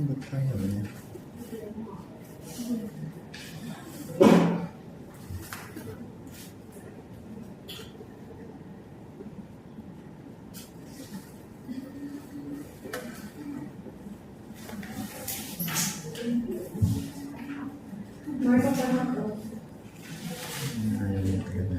Speaker 5: Ba't kaya ba yan? Ayaw niya talaga.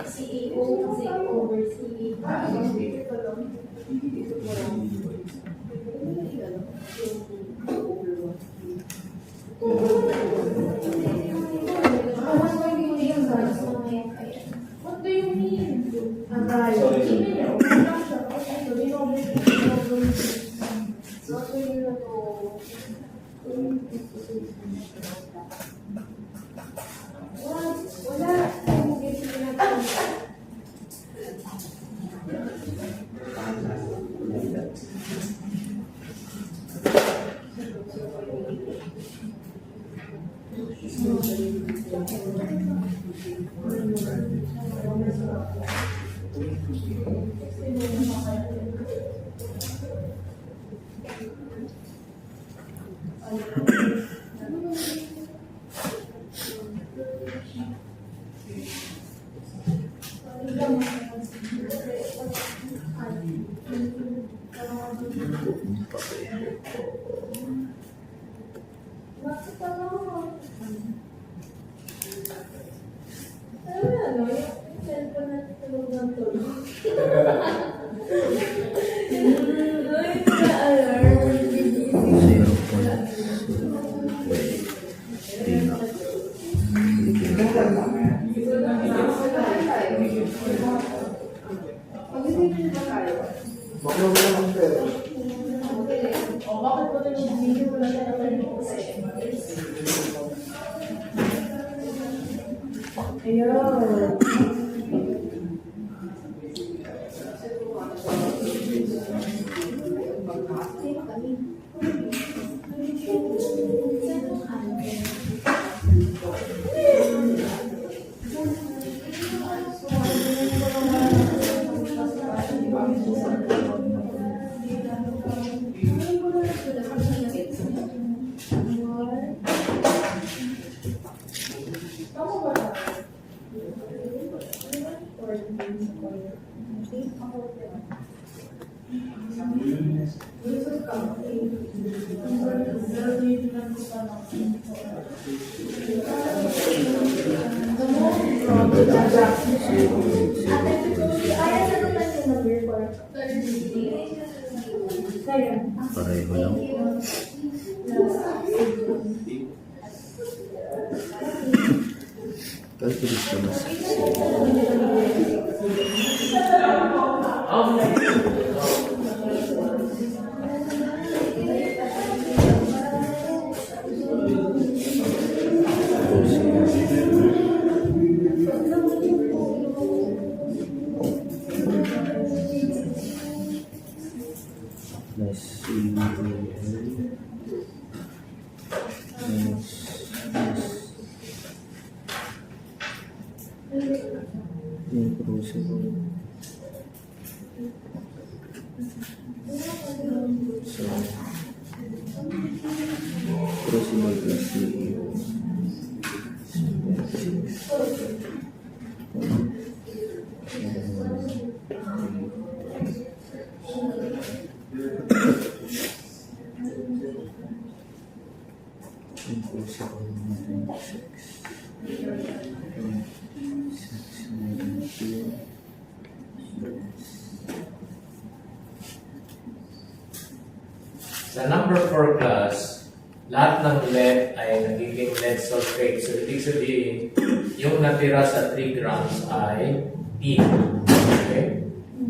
Speaker 2: CEO kasi oversee. What do you mean?
Speaker 5: Pareho lang. Calculus ko na 26.
Speaker 1: Sa number 4 class, lahat ng lead ay nagiging lead sulfate. So, ibig sabihin, yung natira sa 3 grams ay tin. Okay?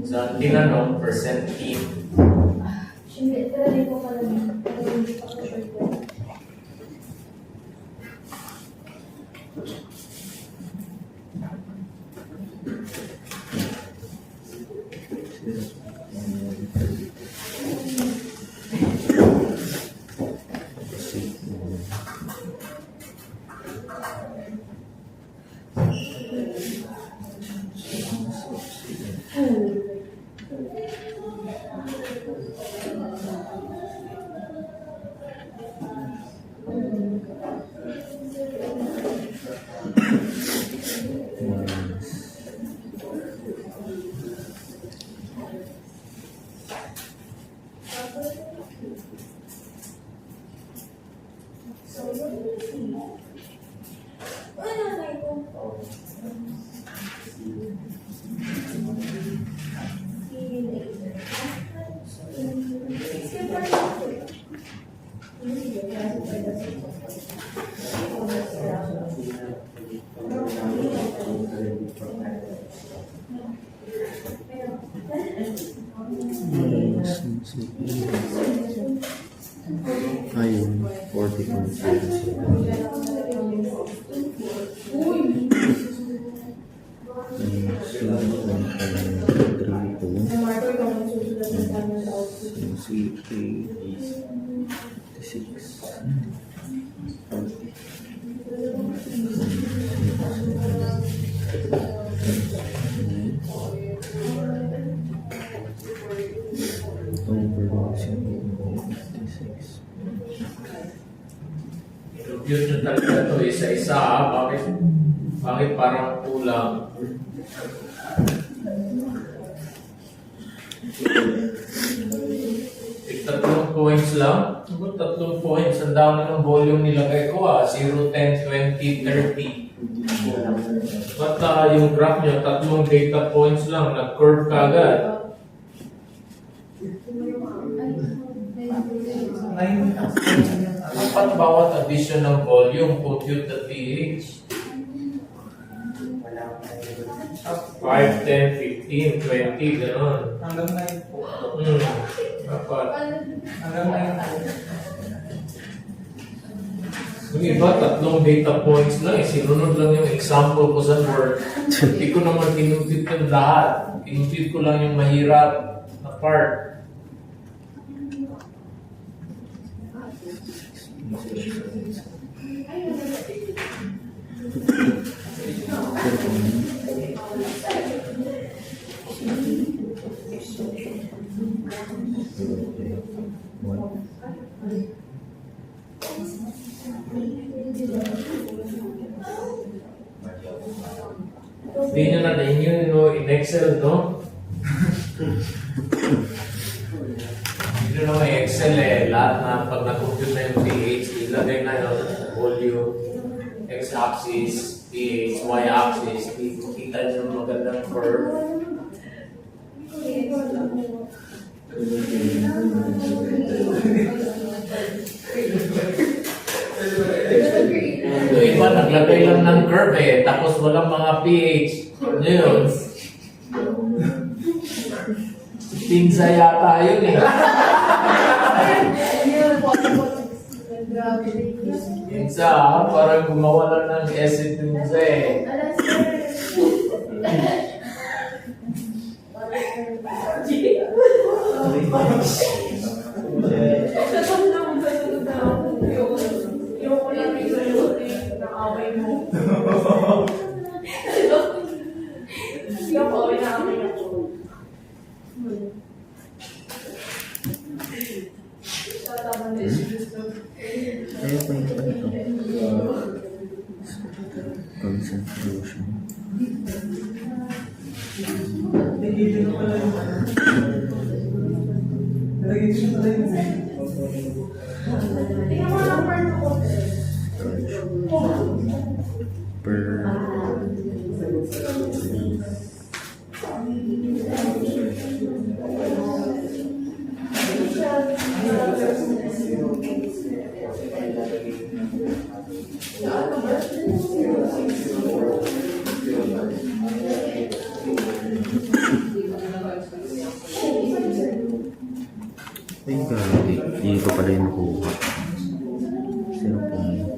Speaker 1: So, ang tinanong, percent tin.
Speaker 2: Hindi, try ko pala yun. Pero hindi pa ko sure ko.
Speaker 5: Ayun, 40.
Speaker 1: Compute nyo talaga ito isa-isa. Bakit parang kulang? Tatlong points lang. Tatlong points. Ang dami ng volume nilagay ko 0, 10, 20, 30. Ba't yung graph nyo, tatlong data points lang. Nag-curve ka agad. Dapat bawat addition ng volume, compute the pH. 5, 10, 15, 20, gano'n.
Speaker 3: Hanggang 9 po.
Speaker 1: Dapat.
Speaker 3: Hanggang 9.
Speaker 1: Yung iba, tatlong data points lang. Sinunod lang yung example ko sa Word. Hindi ko naman kinumpute yung lahat. Kinumpute ko lang yung mahirap na part. Hindi nyo na yun, no, in Excel, no? Hindi nyo na Excel lahat na pag na-compute na yung pH, ilagay na yung volume, x-axis, pH, y-axis, kita nyo yung magandang curve. Yung iba, naglagay lang ng curve tapos walang mga pH. Ano yun? Pinsa yata yun Pinsa, parang gumawa lang ng acid pinsa
Speaker 5: Kaya pa yung ito. Concentration. Per Ay, grabe. Hindi ko pala yung nakuha. Sino po yun?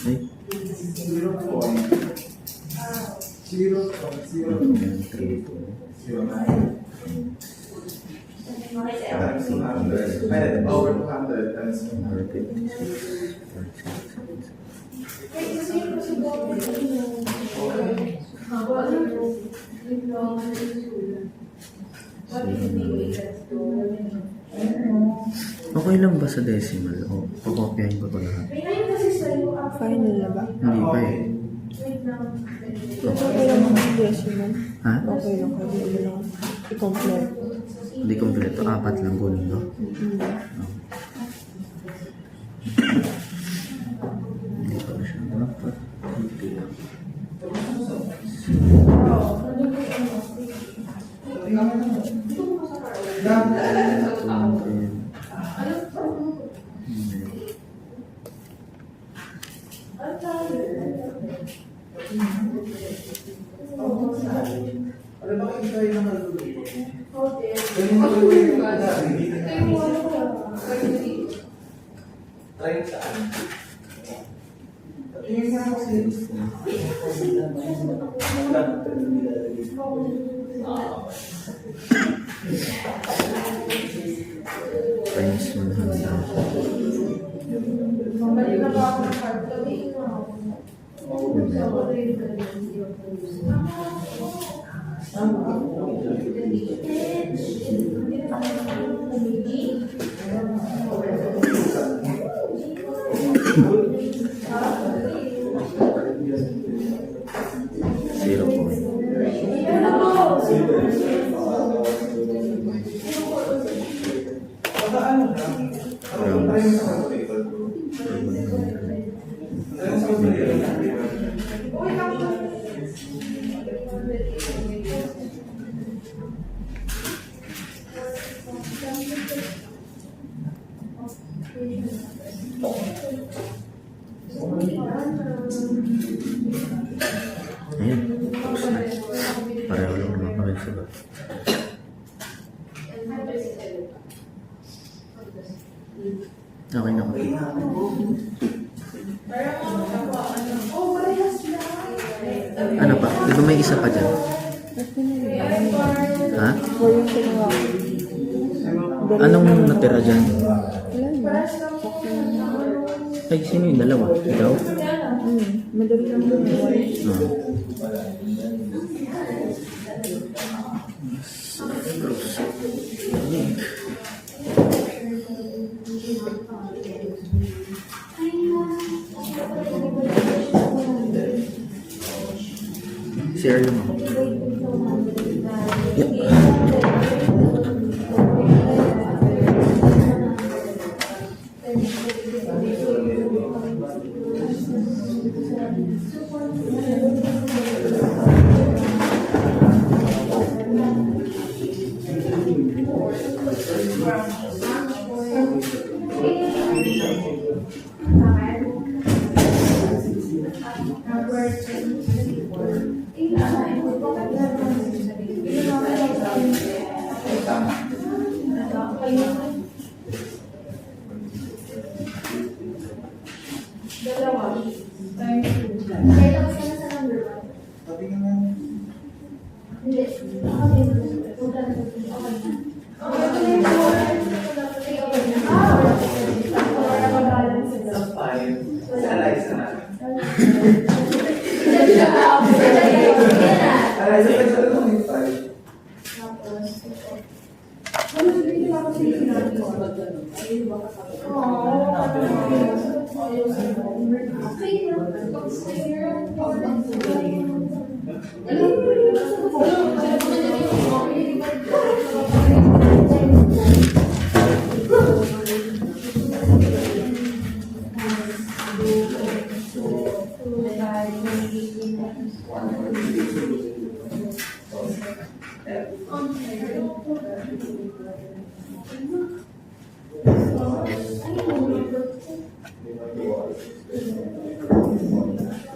Speaker 5: Ay, 3 po.
Speaker 3: Over 200 times
Speaker 2: 156.
Speaker 5: Okay lang ba sa decimal? O, pakopyahin ko ito lahat.
Speaker 4: Final na ba?
Speaker 5: Hindi pa eh.
Speaker 4: Okay lang mga decimal.
Speaker 5: Ha?
Speaker 4: Okay lang kasi hindi lang i-complete.
Speaker 5: Hindi kompleto. 4 lang kunin ko. Hindi pa siya. Dapat. Hindi lang.
Speaker 3: Ano ba kayo tayo naman lulo? Ganun mo lulo yung kada. Hindi na try saan? Tingin nga ako
Speaker 5: Times 0 point.
Speaker 3: Ano na? Ano try mo sa calculator ko? Try mo sa calculator.
Speaker 5: Ayan. Tapos na. Pareho lang naman kami sagot. Okay na ako. Ano pa? Di ba may isa pa dyan? Ha?
Speaker 4: Or yung kinuha ko.
Speaker 5: Anong natira dyan?
Speaker 4: Wala na.
Speaker 5: Ay, sino yung dalawa? Ikaw?
Speaker 4: Madali lang yun.
Speaker 5: Share lang ako. Yep.
Speaker 3: Patingin nga. Sa 5. Analyze na natin. Analyze na natin yung 5.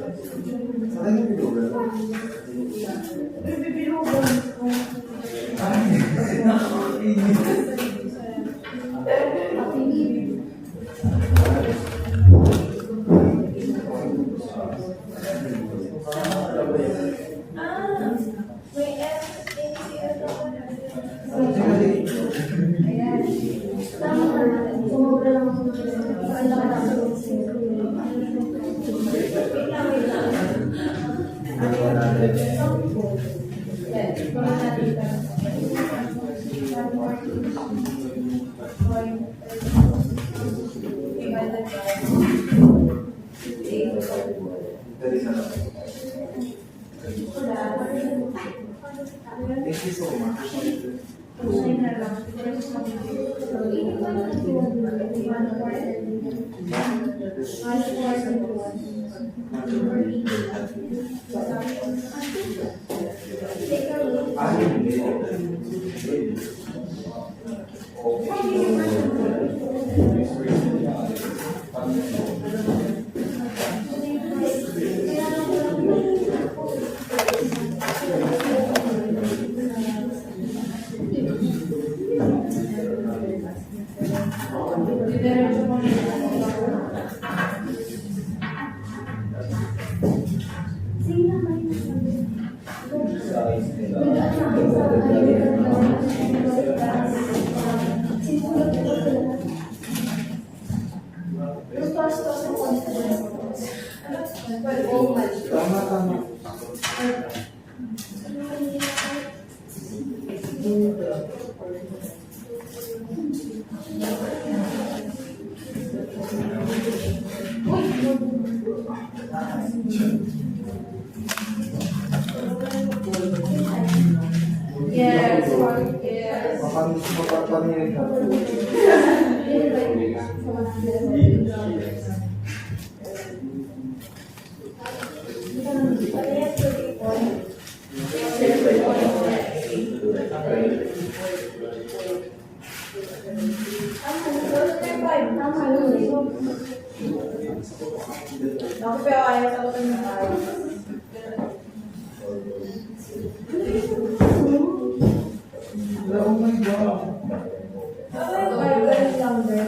Speaker 3: Sa akin yung bilugan.
Speaker 2: May FACL ako na. Tama ka natin. Sumobra lang ako. Wala ka na.
Speaker 3: Dali sa lang. Thank you so much. Tama, tama.
Speaker 2: Yes, yes.
Speaker 3: Mapapanirin ka.
Speaker 2: Ako pero ayaw sa ako ng ayaw.
Speaker 3: Oh my God.
Speaker 2: Ganun lang din.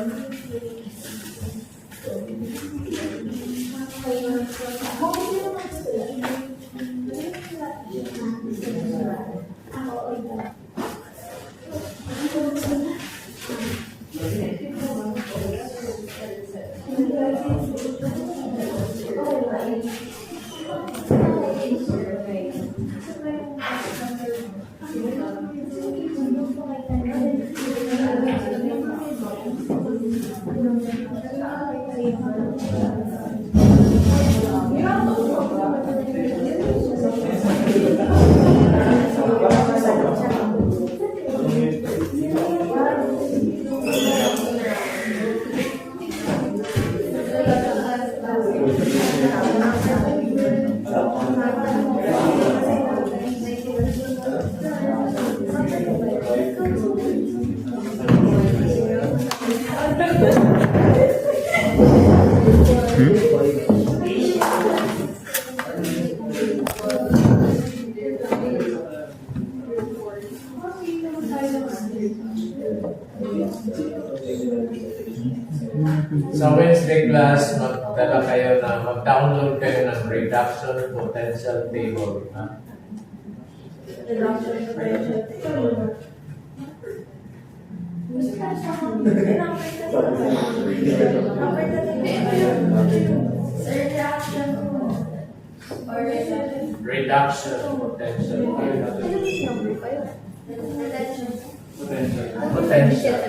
Speaker 1: Sa Wednesday class, magdala kayo na mag-download kayo ng reduction potential table. Ha? Reduction potential table. Potential.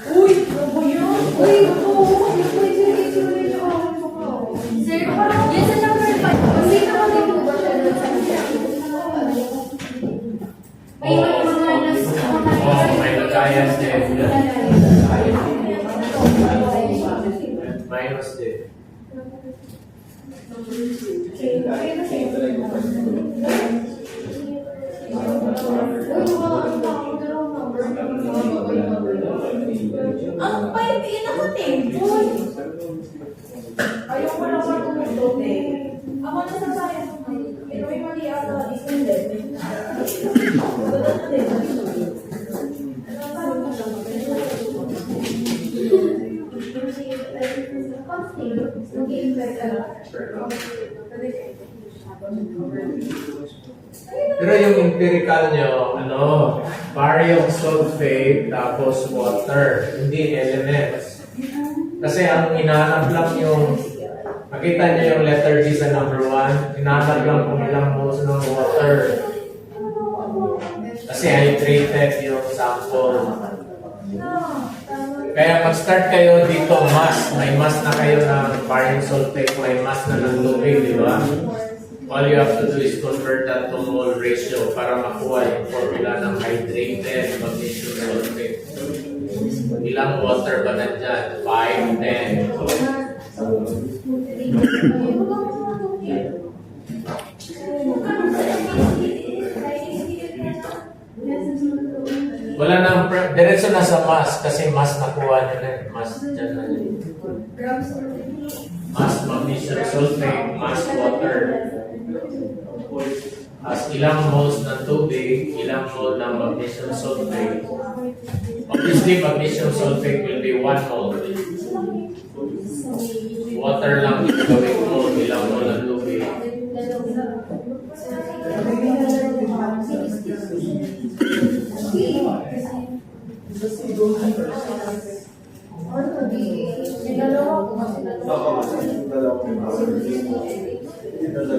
Speaker 2: Uy! Ano yun? Uy! Sir, yan sa number 5. Hindi na kami po ba siya doon sa may minus
Speaker 1: Oh, may nagayas din. Minus din.
Speaker 2: Uy, Ang paipiin ako, table. Ayaw ko lang matulog, eh. Ako na sa sa'yo. Pero may mali ata, isindin. Maganda na din.
Speaker 1: Pero yung empirical nyo, barium sulfate tapos water, hindi elements. Kasi ang hinahanap lang yung, makita nyo yung letter G sa number 1, hinahanap lang kung ilang moles ng water. Kasi hydrated yung sample. Kaya mag-start kayo dito, may mass na kayo ng barium sulfate, may mass na ng tubig, di ba? All you have to do is convert that to mole ratio para makuha yung formula ng hydrated magnesium sulfate. Ilang water ba nandyan? 5, 10. Wala nang, diretso na sa mass kasi mass nakuha nyo na yun. Mass dyan na yun. Mass magnesium sulfate, mass water. As ilang moles ng tubig, ilang mole ng magnesium sulfate. Obviously, magnesium sulfate will be 1 mole. Water lang yung gawin mole, ilang mole ng tubig.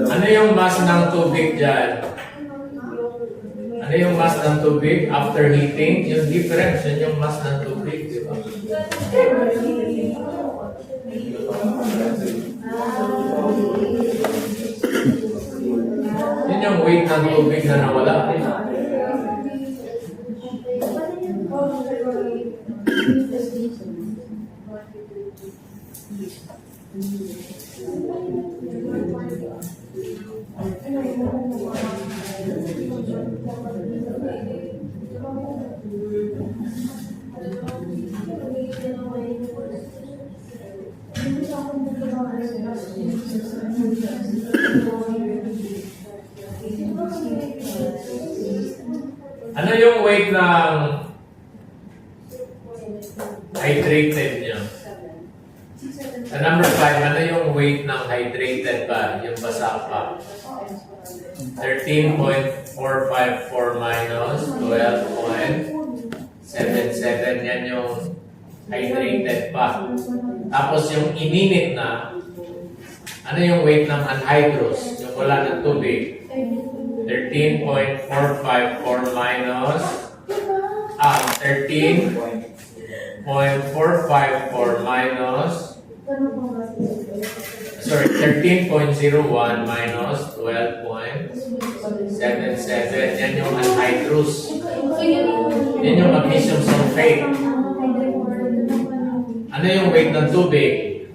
Speaker 1: Ano yung mass ng tubig dyan? Ano yung mass ng tubig after heating? Yung difference, yun yung mass ng tubig, di ba? Yun yung weight ng tubig na nawala. Ano yung weight ng hydrated nyo? Sa number 5, ano yung weight ng hydrated ba? Yung basa pa. 13.454 minus 12.77. Yan yung hydrated pa. Tapos yung ininit na, ano yung weight ng anhydrous? Yung wala ng tubig. 13.454 minus 13.454 minus 13.01 minus 12.77. Yan yung anhydrous. Yan yung magnesium sulfate. Ano yung weight ng tubig?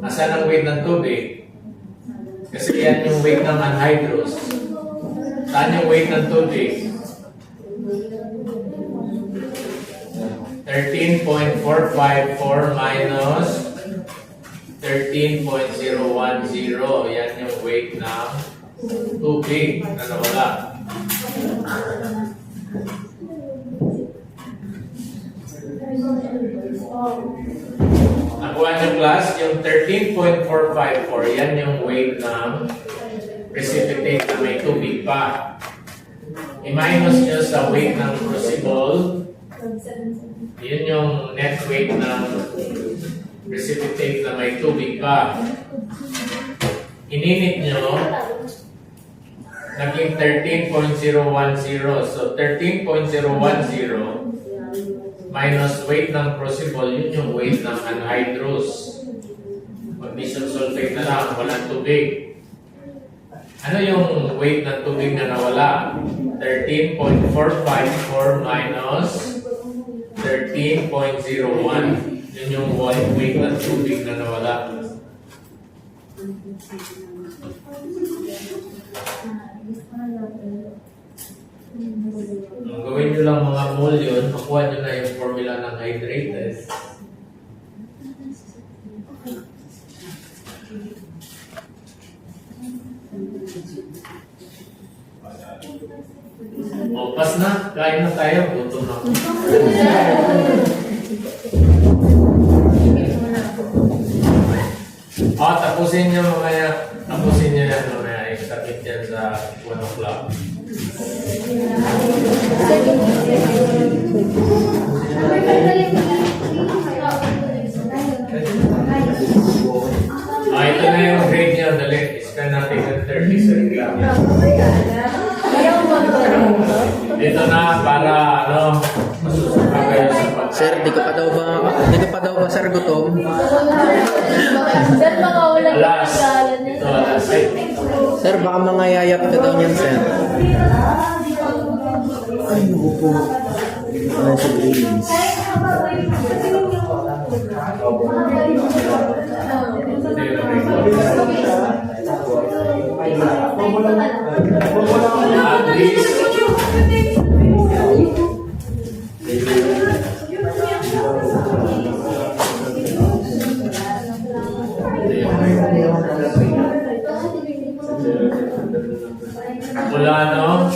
Speaker 1: Asan ang weight ng tubig? Kasi yan yung weight ng anhydrous. Saan yung weight ng tubig? 13.454 minus 13.010. Yan yung weight ng tubig na nawala. Nakuha niyo class, yung 13.454, yan yung weight ng precipitate na may tubig pa. I-minus nyo sa weight ng crucible, yun yung net weight ng precipitate na may tubig pa. Ininit nyo, naging 13.010. So 13.010 minus weight ng crucible, yun yung weight ng anhydrous. Magnesium sulfate na lang, walang tubig. Ano yung weight ng tubig na nawala? 13.454 minus 13.01. Yun yung weight ng tubig na nawala. Ang gawin nyo lang mga mole yun, makuha nyo na yung formula ng hydrated. O, pas na. Kain na tayo. Gutom na ako. O, tapusin nyo mamaya. Tapusin nyo yan mamaya. I-submit yan sa 1 o'clock. Ito na yung grade nyo. Dali. Scan natin ng 30 seconds. Dito na para masusuka kayo sa pag-
Speaker 5: Sir, di ka pa daw ba sir gutom?
Speaker 2: Sir, baka wala
Speaker 1: Alas.
Speaker 2: kagalan niya.
Speaker 1: Ito, alas.
Speaker 5: Sir, baka mangayayat ka daw niyan, sir. Ay, naku po. Wala sa greens.
Speaker 1: At least, wala no?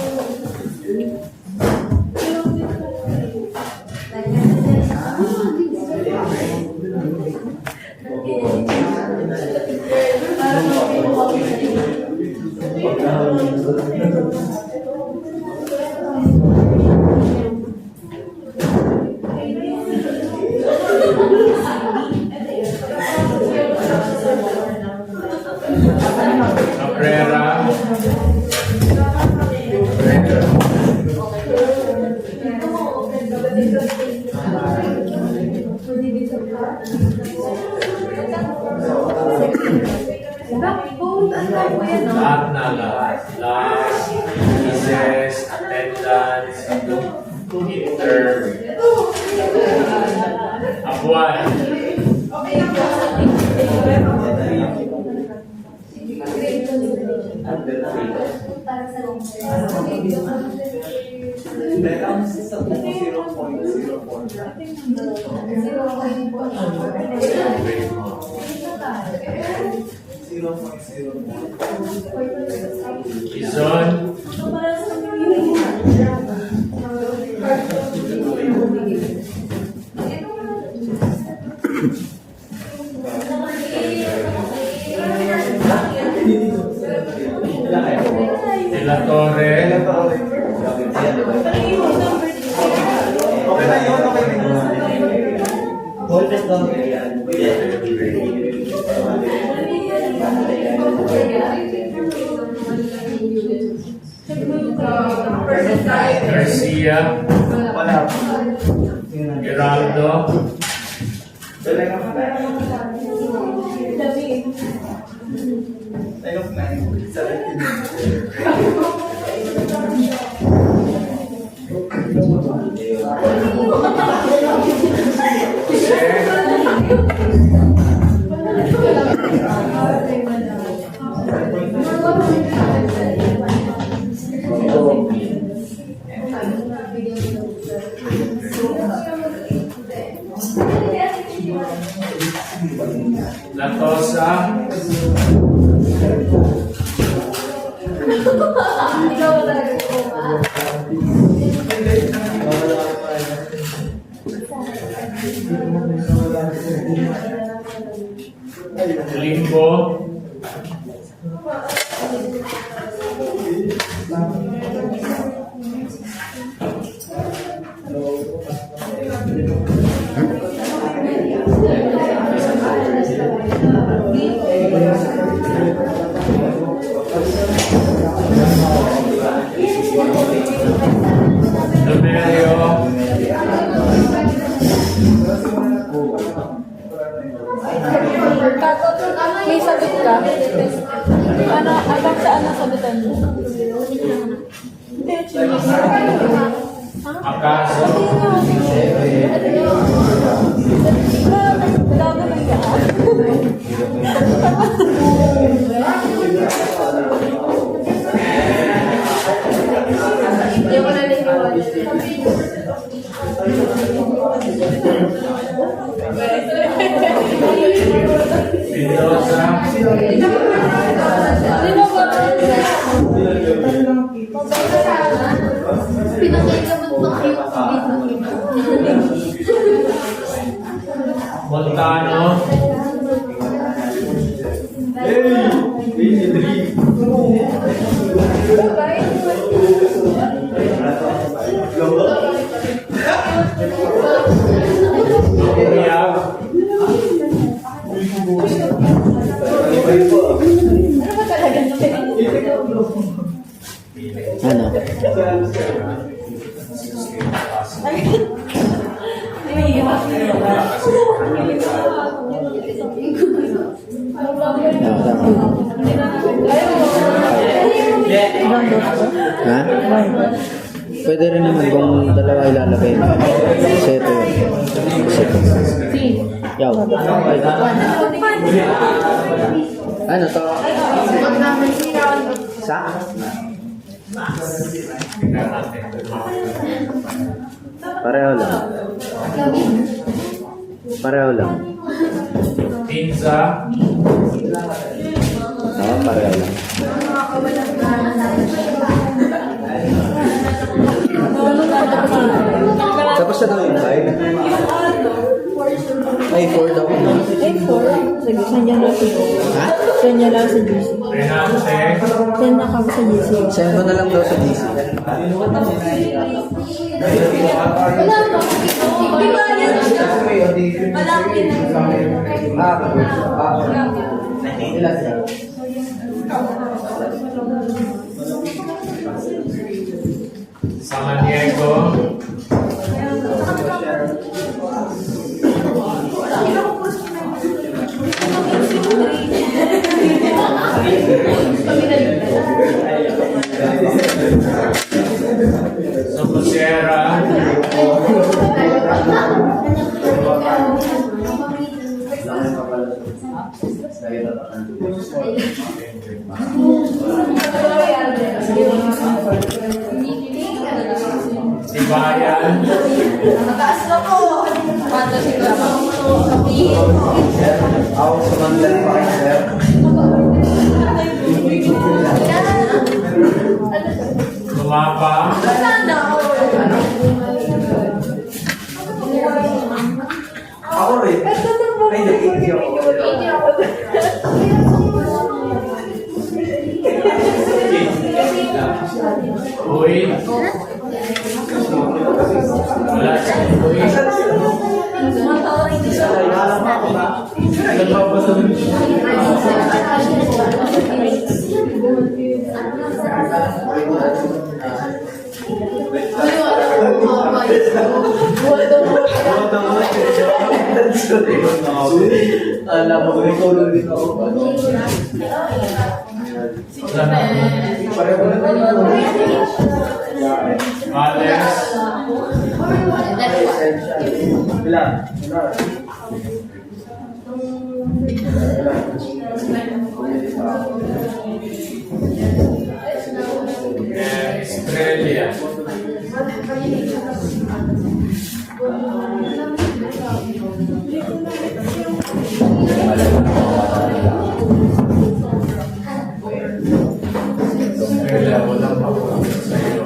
Speaker 1: Cabrera. Lahat na lahat. Last, thesis, attendance, interview. Apuan. Quezon. De La Torre. Garcia. Geraldo. Latosa. Limbo.
Speaker 4: May sagot ka? Ano, abang saan ang sagutan mo?
Speaker 1: Akaso.
Speaker 4: Wala ka lang yan.
Speaker 1: Mendoza. Montano. Riyadh.
Speaker 5: Ano? Ha? Pwede rin naman kung dalawa ilalagay mo. Kasi ito yun. Yaw. Ano to? Sa? Pareho lang. Pareho lang.
Speaker 1: Pinza.
Speaker 5: Oo, pareho lang. Tapos na daw yung 5? Ay, 4 daw.
Speaker 4: Ay, 4. Sige, saan lang sa
Speaker 5: Ha?
Speaker 4: Saan niya lang sa GC.
Speaker 1: Renate.
Speaker 4: Saan na kami sa GC.
Speaker 5: Send mo na lang daw sa DC.
Speaker 1: Samaniego. Sopocera. Sibayan.
Speaker 2: Mataas na po. Mataas na po.
Speaker 3: Ako sa Mandan pa kayo, sir.
Speaker 1: Lumapa.
Speaker 3: Ako rin. Ay, hindi ako.
Speaker 1: Uy. Wala si Uy.
Speaker 3: Alam mo, ikaw lang din ako. Pareho lang tayo.
Speaker 1: Alex.
Speaker 3: Ilan?
Speaker 1: Estrella. Estrella, walang makuha sa'yo.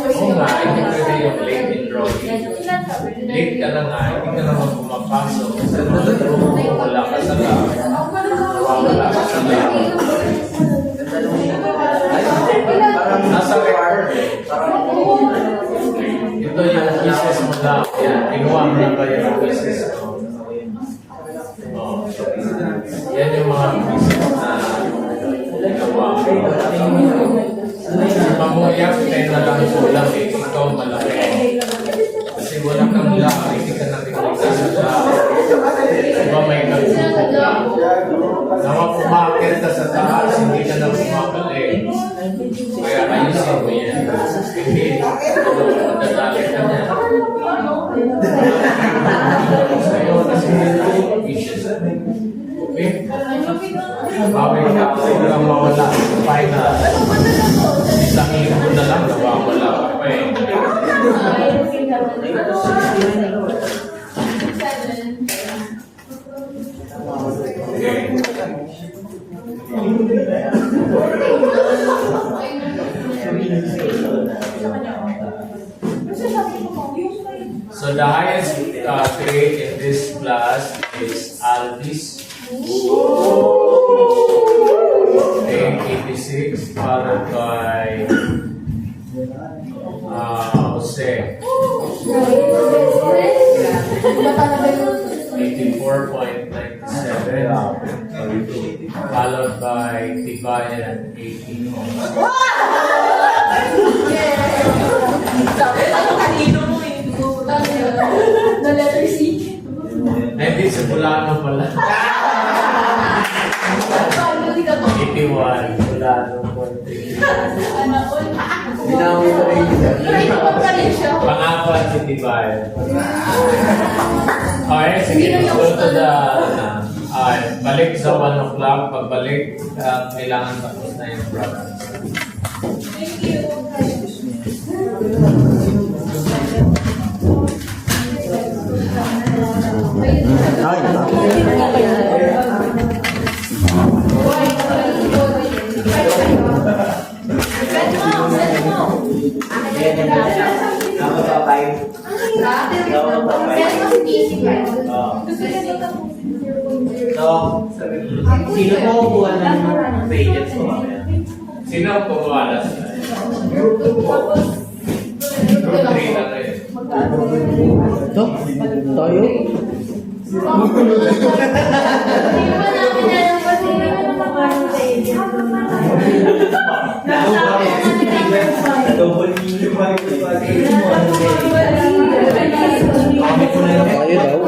Speaker 1: Oo nga, hindi pwede yung late enrolling. Late ka na nga, hindi ka naman pumapasok. Kasi wala ka sa lab. Wala ka sa lab. Nasa record. Ito yung business mo lang. Yan, kinuha mo na ba yung business mo? Oh. Yan yung mga business na ginawa mo. Mamuyak, kaya na lang kulang eh. Ikaw malaki. Kasi wala kang lang, hindi ka nakikita sa tao. Diba may nagsuko lang? Nawa pumakit ka sa taas, hindi ka na pumakali. Kaya ayusin mo yan. Hindi, madadali ka niya. Sa'yo, kasi vicious. Okay? Bawal ka, huwag kang mawala. Final. Isang linggo na lang, nawawala ka pa eh. So the highest grade in this class is Alvis. Okay, 86, followed by Jose. 84.97, followed by Tibayan, 18.
Speaker 2: Na letter C.
Speaker 1: Hindi, simula pala. 81, Fulano, 43.
Speaker 3: Binawi ko rin yun.
Speaker 1: Pangapat si Tibayan. Okay, sige, let's go to the, balik sa 1 o'clock. Pagbalik, kailangan tapos na yung programs.
Speaker 6: So, sino po kukuha ng pages ko mamaya?
Speaker 1: Sino ang pumawala sa Group 3 na kayo.
Speaker 5: Ito? Tayo?
Speaker 6: Double meaning pa
Speaker 5: Tayo daw.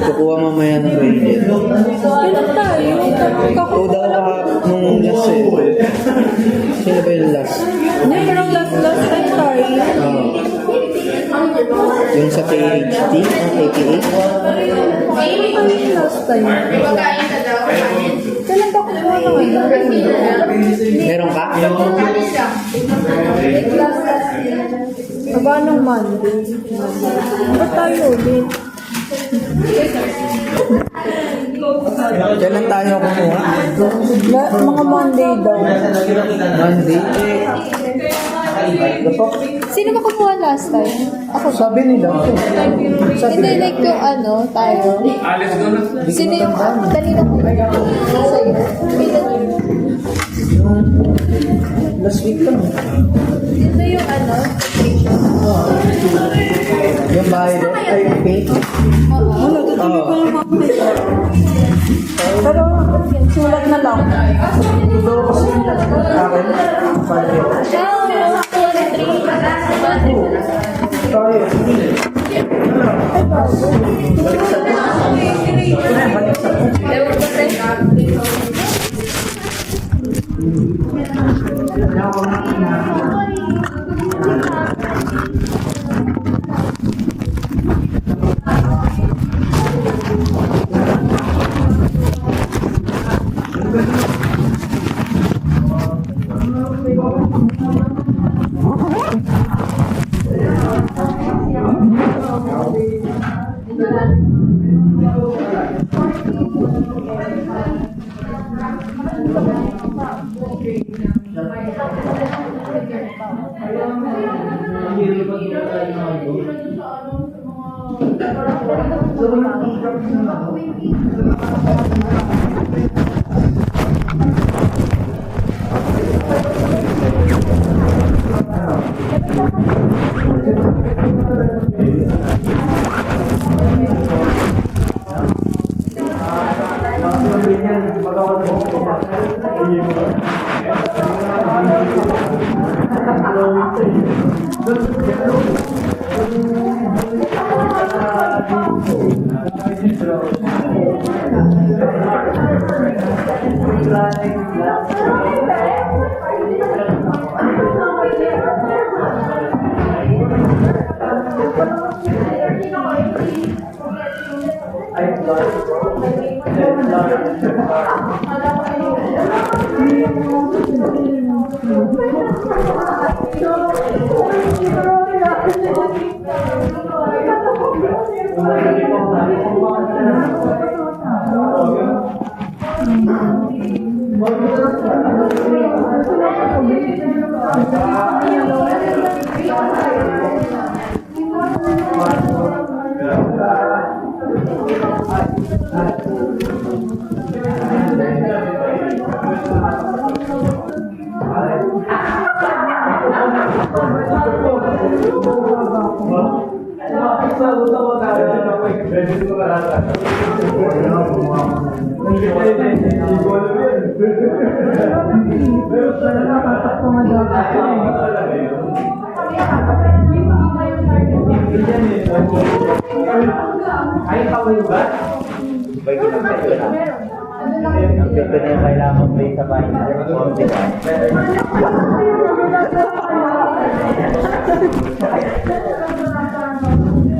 Speaker 5: Kukuha mamaya ng radiant.
Speaker 4: Kailan tayo?
Speaker 5: Ikaw daw nung last eh. Sino ba yung last?
Speaker 4: Hindi, parang last time tayo.
Speaker 5: Yung sa PhD? Ang APA?
Speaker 4: Ano yung last time? Kailan ba kukuha ng
Speaker 5: Meron ka?
Speaker 4: Aba, nung Monday. Ba't tayo ulit?
Speaker 5: Kailan tayo kumuha?
Speaker 4: Mga Monday daw.
Speaker 5: Monday?
Speaker 4: Sino ba kumuha last time? Ako.
Speaker 5: Sabi nila.
Speaker 4: Hindi, like yung ano, tayo.
Speaker 1: Let's go na.
Speaker 4: Sino yung kanina ko ba? Sa'yo.
Speaker 5: Last week lang.
Speaker 4: Dito yung ano?
Speaker 5: Yung violet ay yung pink. Oo.
Speaker 4: Pero, sulat na lang.
Speaker 5: Ito kasi akin. Violet. Tayo.
Speaker 2: Thank you.
Speaker 6: Ay, kawin ba? Ba ginagawa na? Ang pito na yung kailangan mo sa bahay na di ba?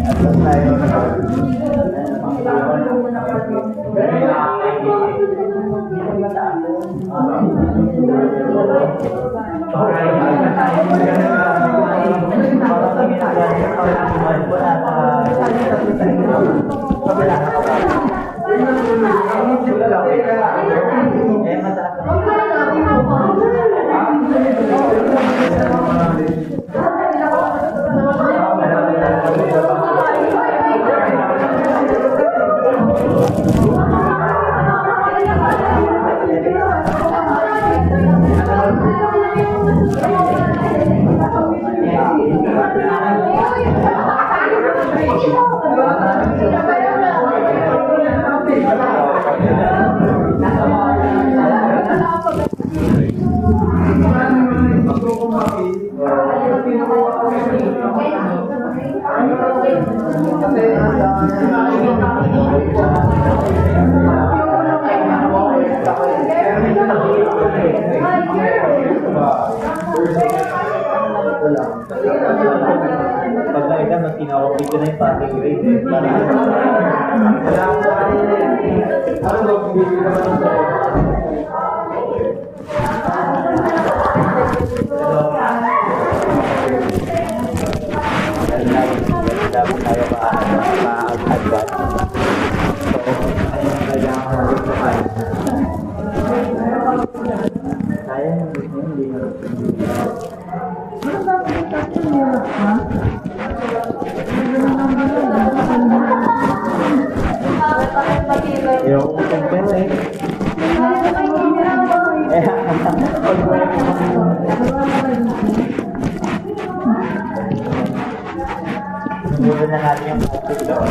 Speaker 6: Atas tayo pag nakita, mas kinakapit ko na yung passing grade eh. Yung kumpens eh. Muna na natin yung topic doon.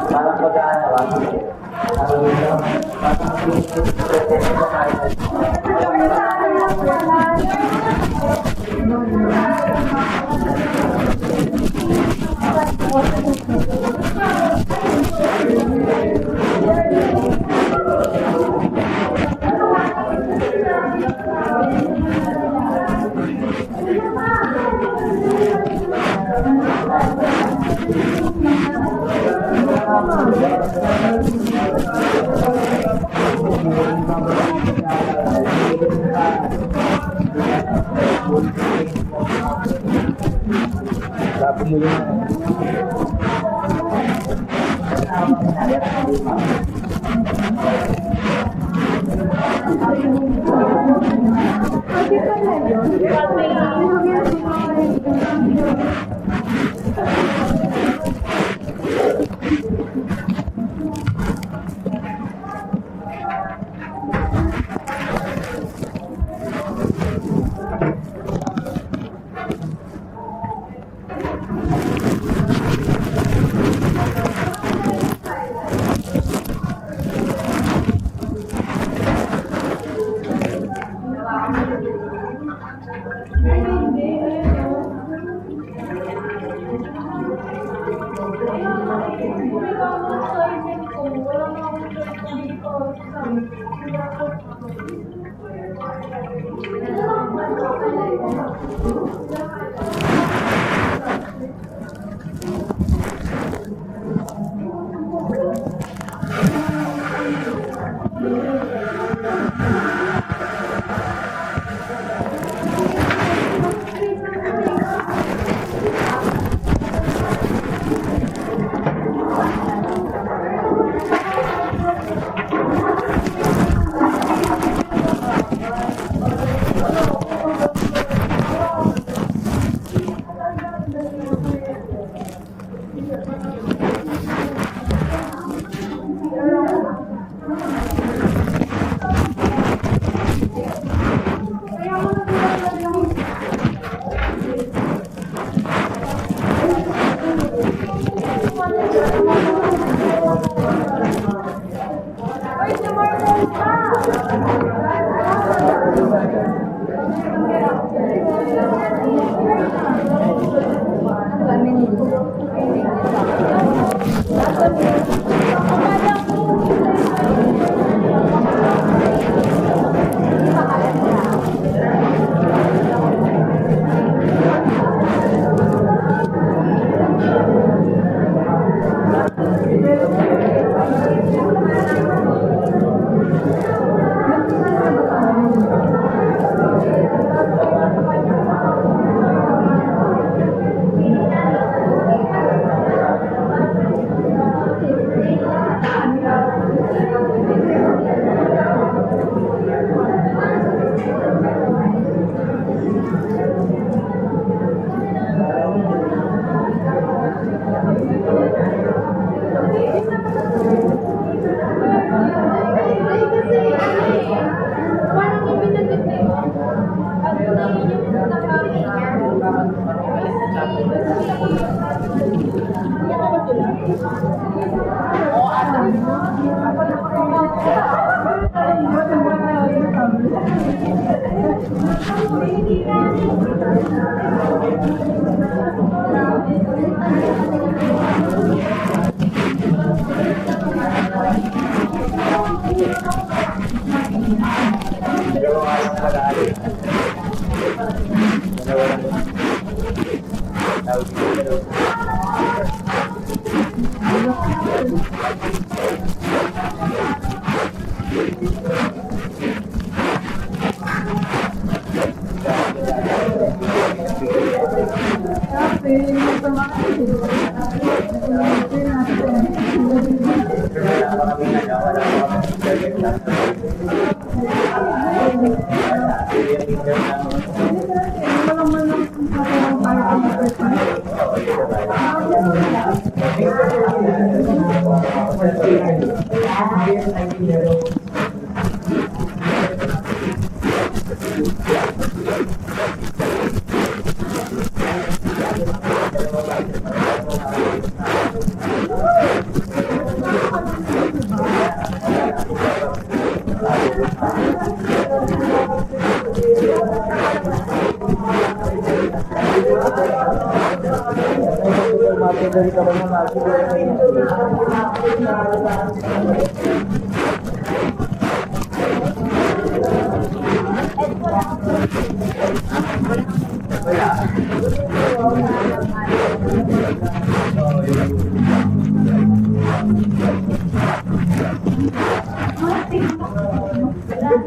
Speaker 6: Parang pag-aanawa. Sabi mo yun.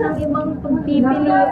Speaker 4: Ang ibang pagpipilian.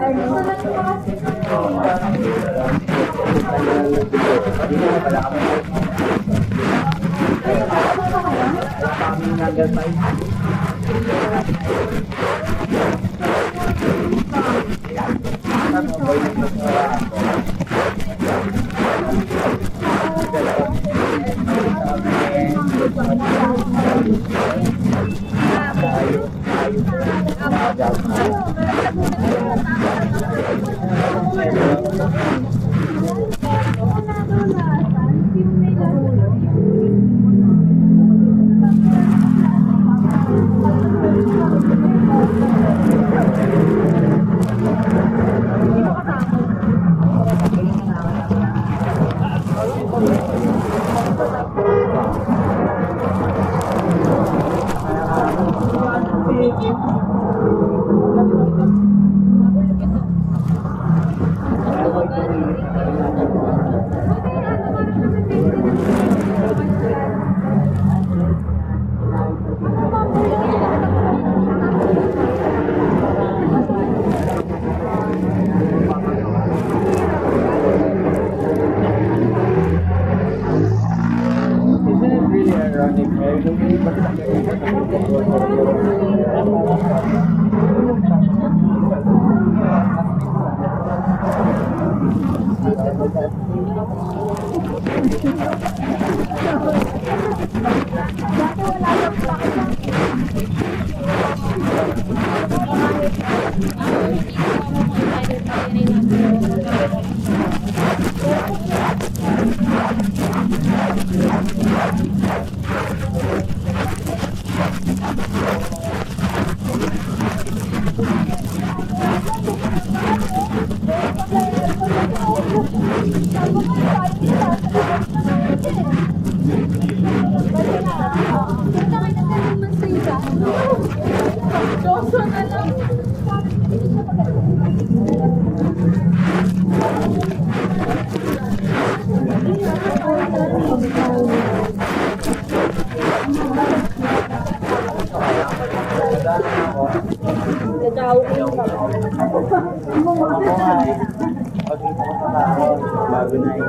Speaker 6: Bago na eh.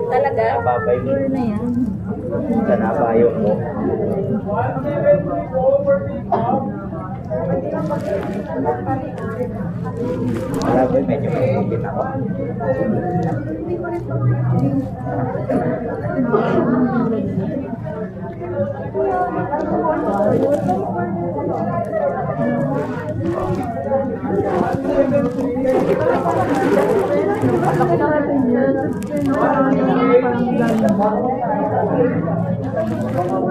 Speaker 4: Talaga?
Speaker 6: Babay mo.
Speaker 4: Sure na yan.
Speaker 6: Sa nabayo mo. Wala ba medyo mahigit ako?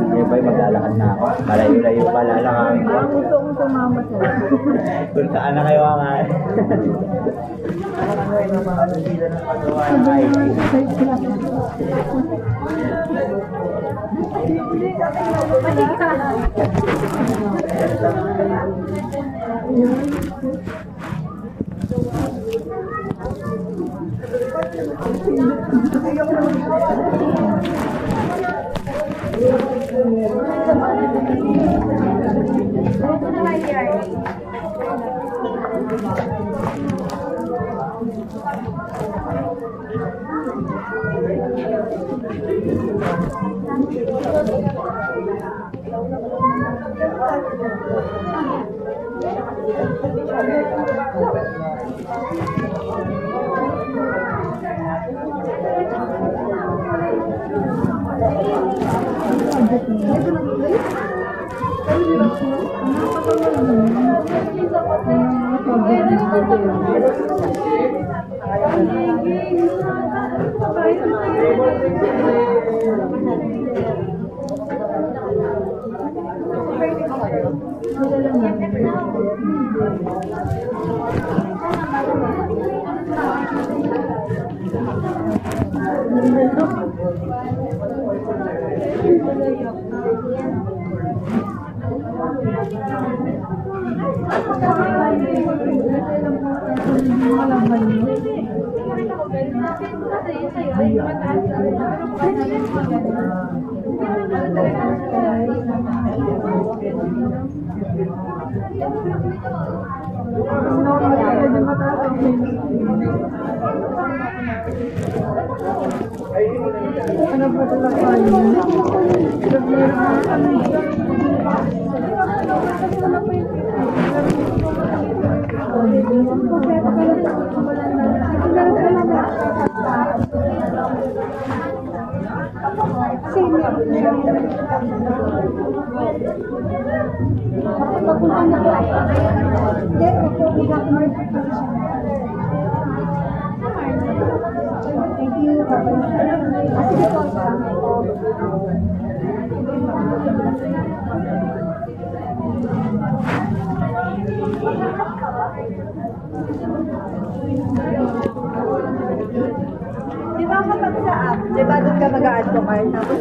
Speaker 6: Hindi ba maglalakad na ako? Malayo-layo pala lang kami.
Speaker 4: Gusto kong sumama sa'yo.
Speaker 6: Kung saan na kayo ang ay.
Speaker 2: Di ba kapag sa app, di ba doon ka mag-a-add to cart? Tapos,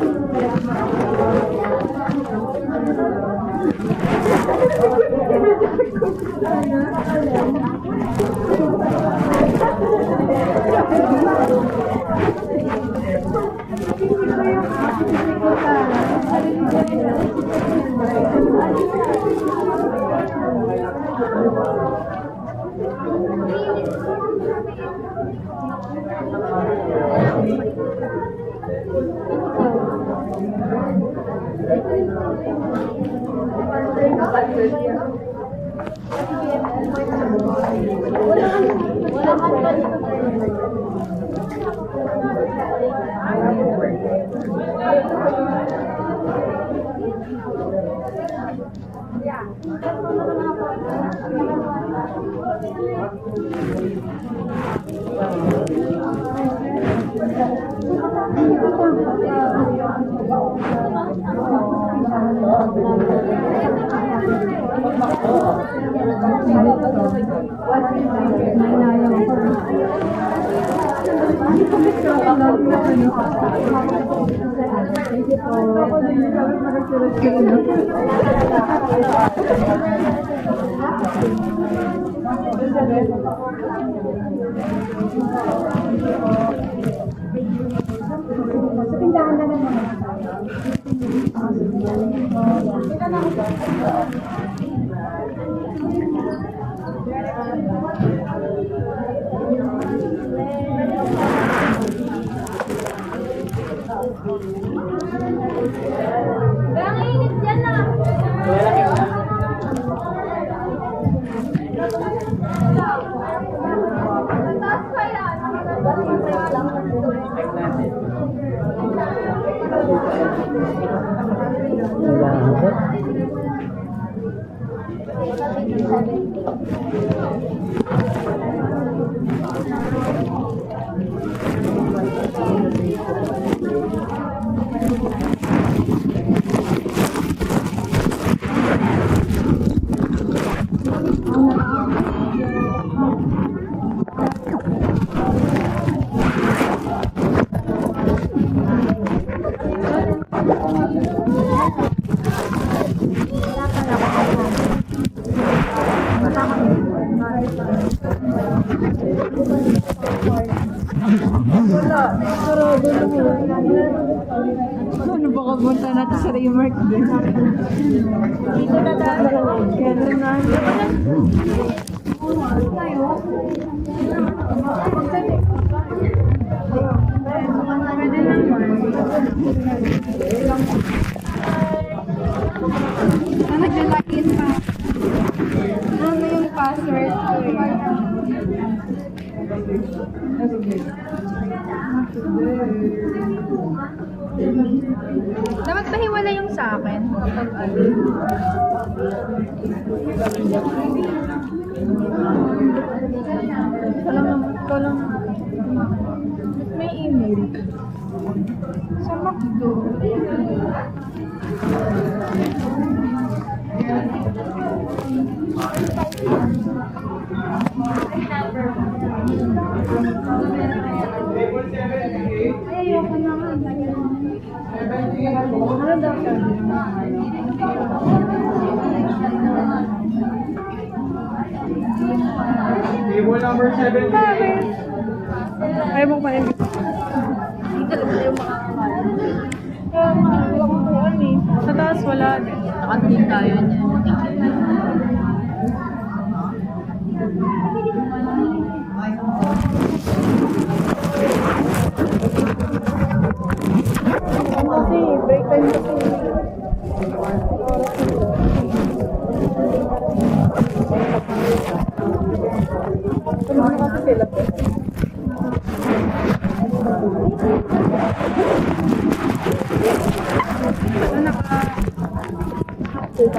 Speaker 4: Ano ba kapunta natin sa Raymark din? Dito na tayo. Kaya na. Pwede naman. Nag-login pa. Ano yung password ko Dapat pahiwala yung sa akin. Kapag ano. Ikaw lang. May email. Sa McDo. Ayoko naman. Ano daw
Speaker 3: Table number 7.
Speaker 4: Ayaw mo pa rin. Dito lang tayo makakamalan. Kaya walang kuhan eh. Sa taas wala din. Nakating tayo niyan. Kasi break time kasi. Ano na kasi sila? Ano ka?
Speaker 3: Table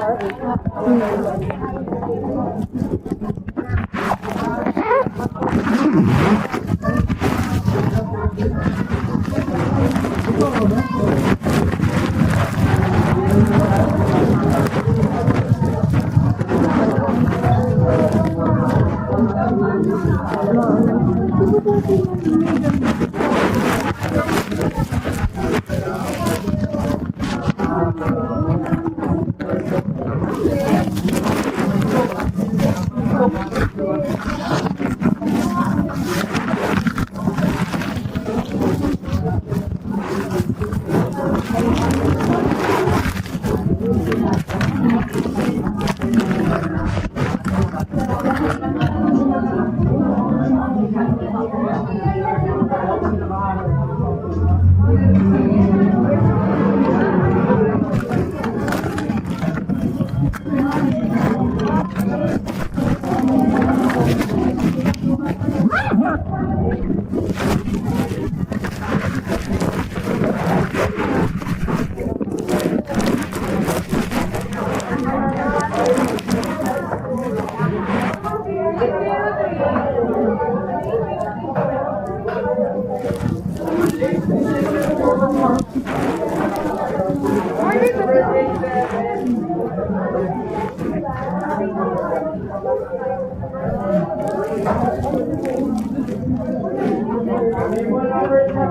Speaker 3: number 7.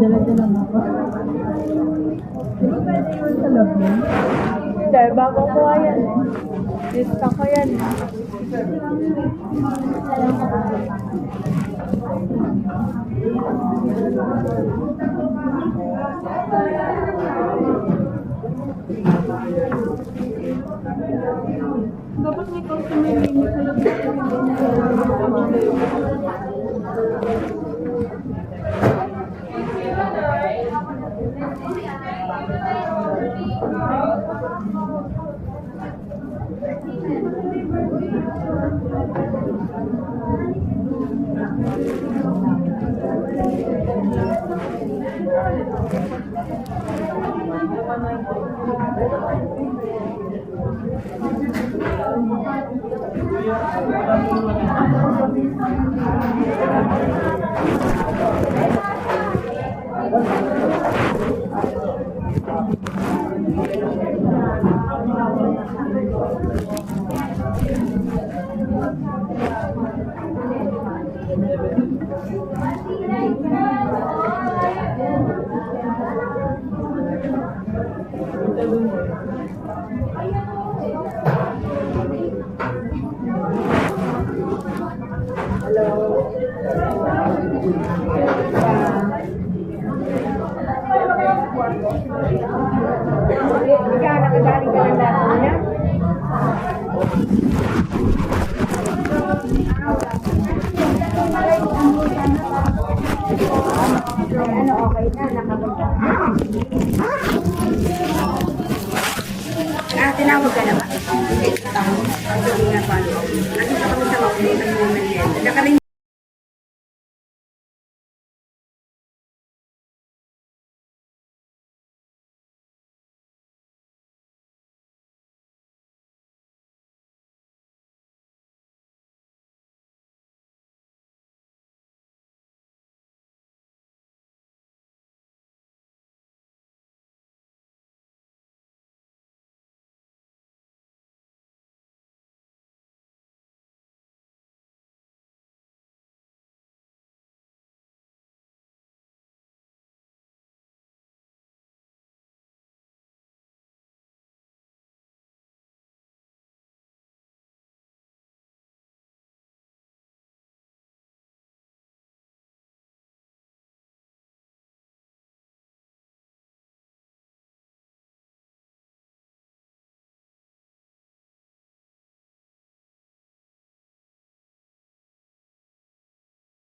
Speaker 4: Dala-dala mo pa. Hindi pwede yun sa loob yun. Hindi, bago ko yan eh. Lista ko yan eh. Dapat may customer rin sa loob.
Speaker 7: Tinawag ka na ba? Hindi nga pa. Ano sa kami sa mga ng moment yan.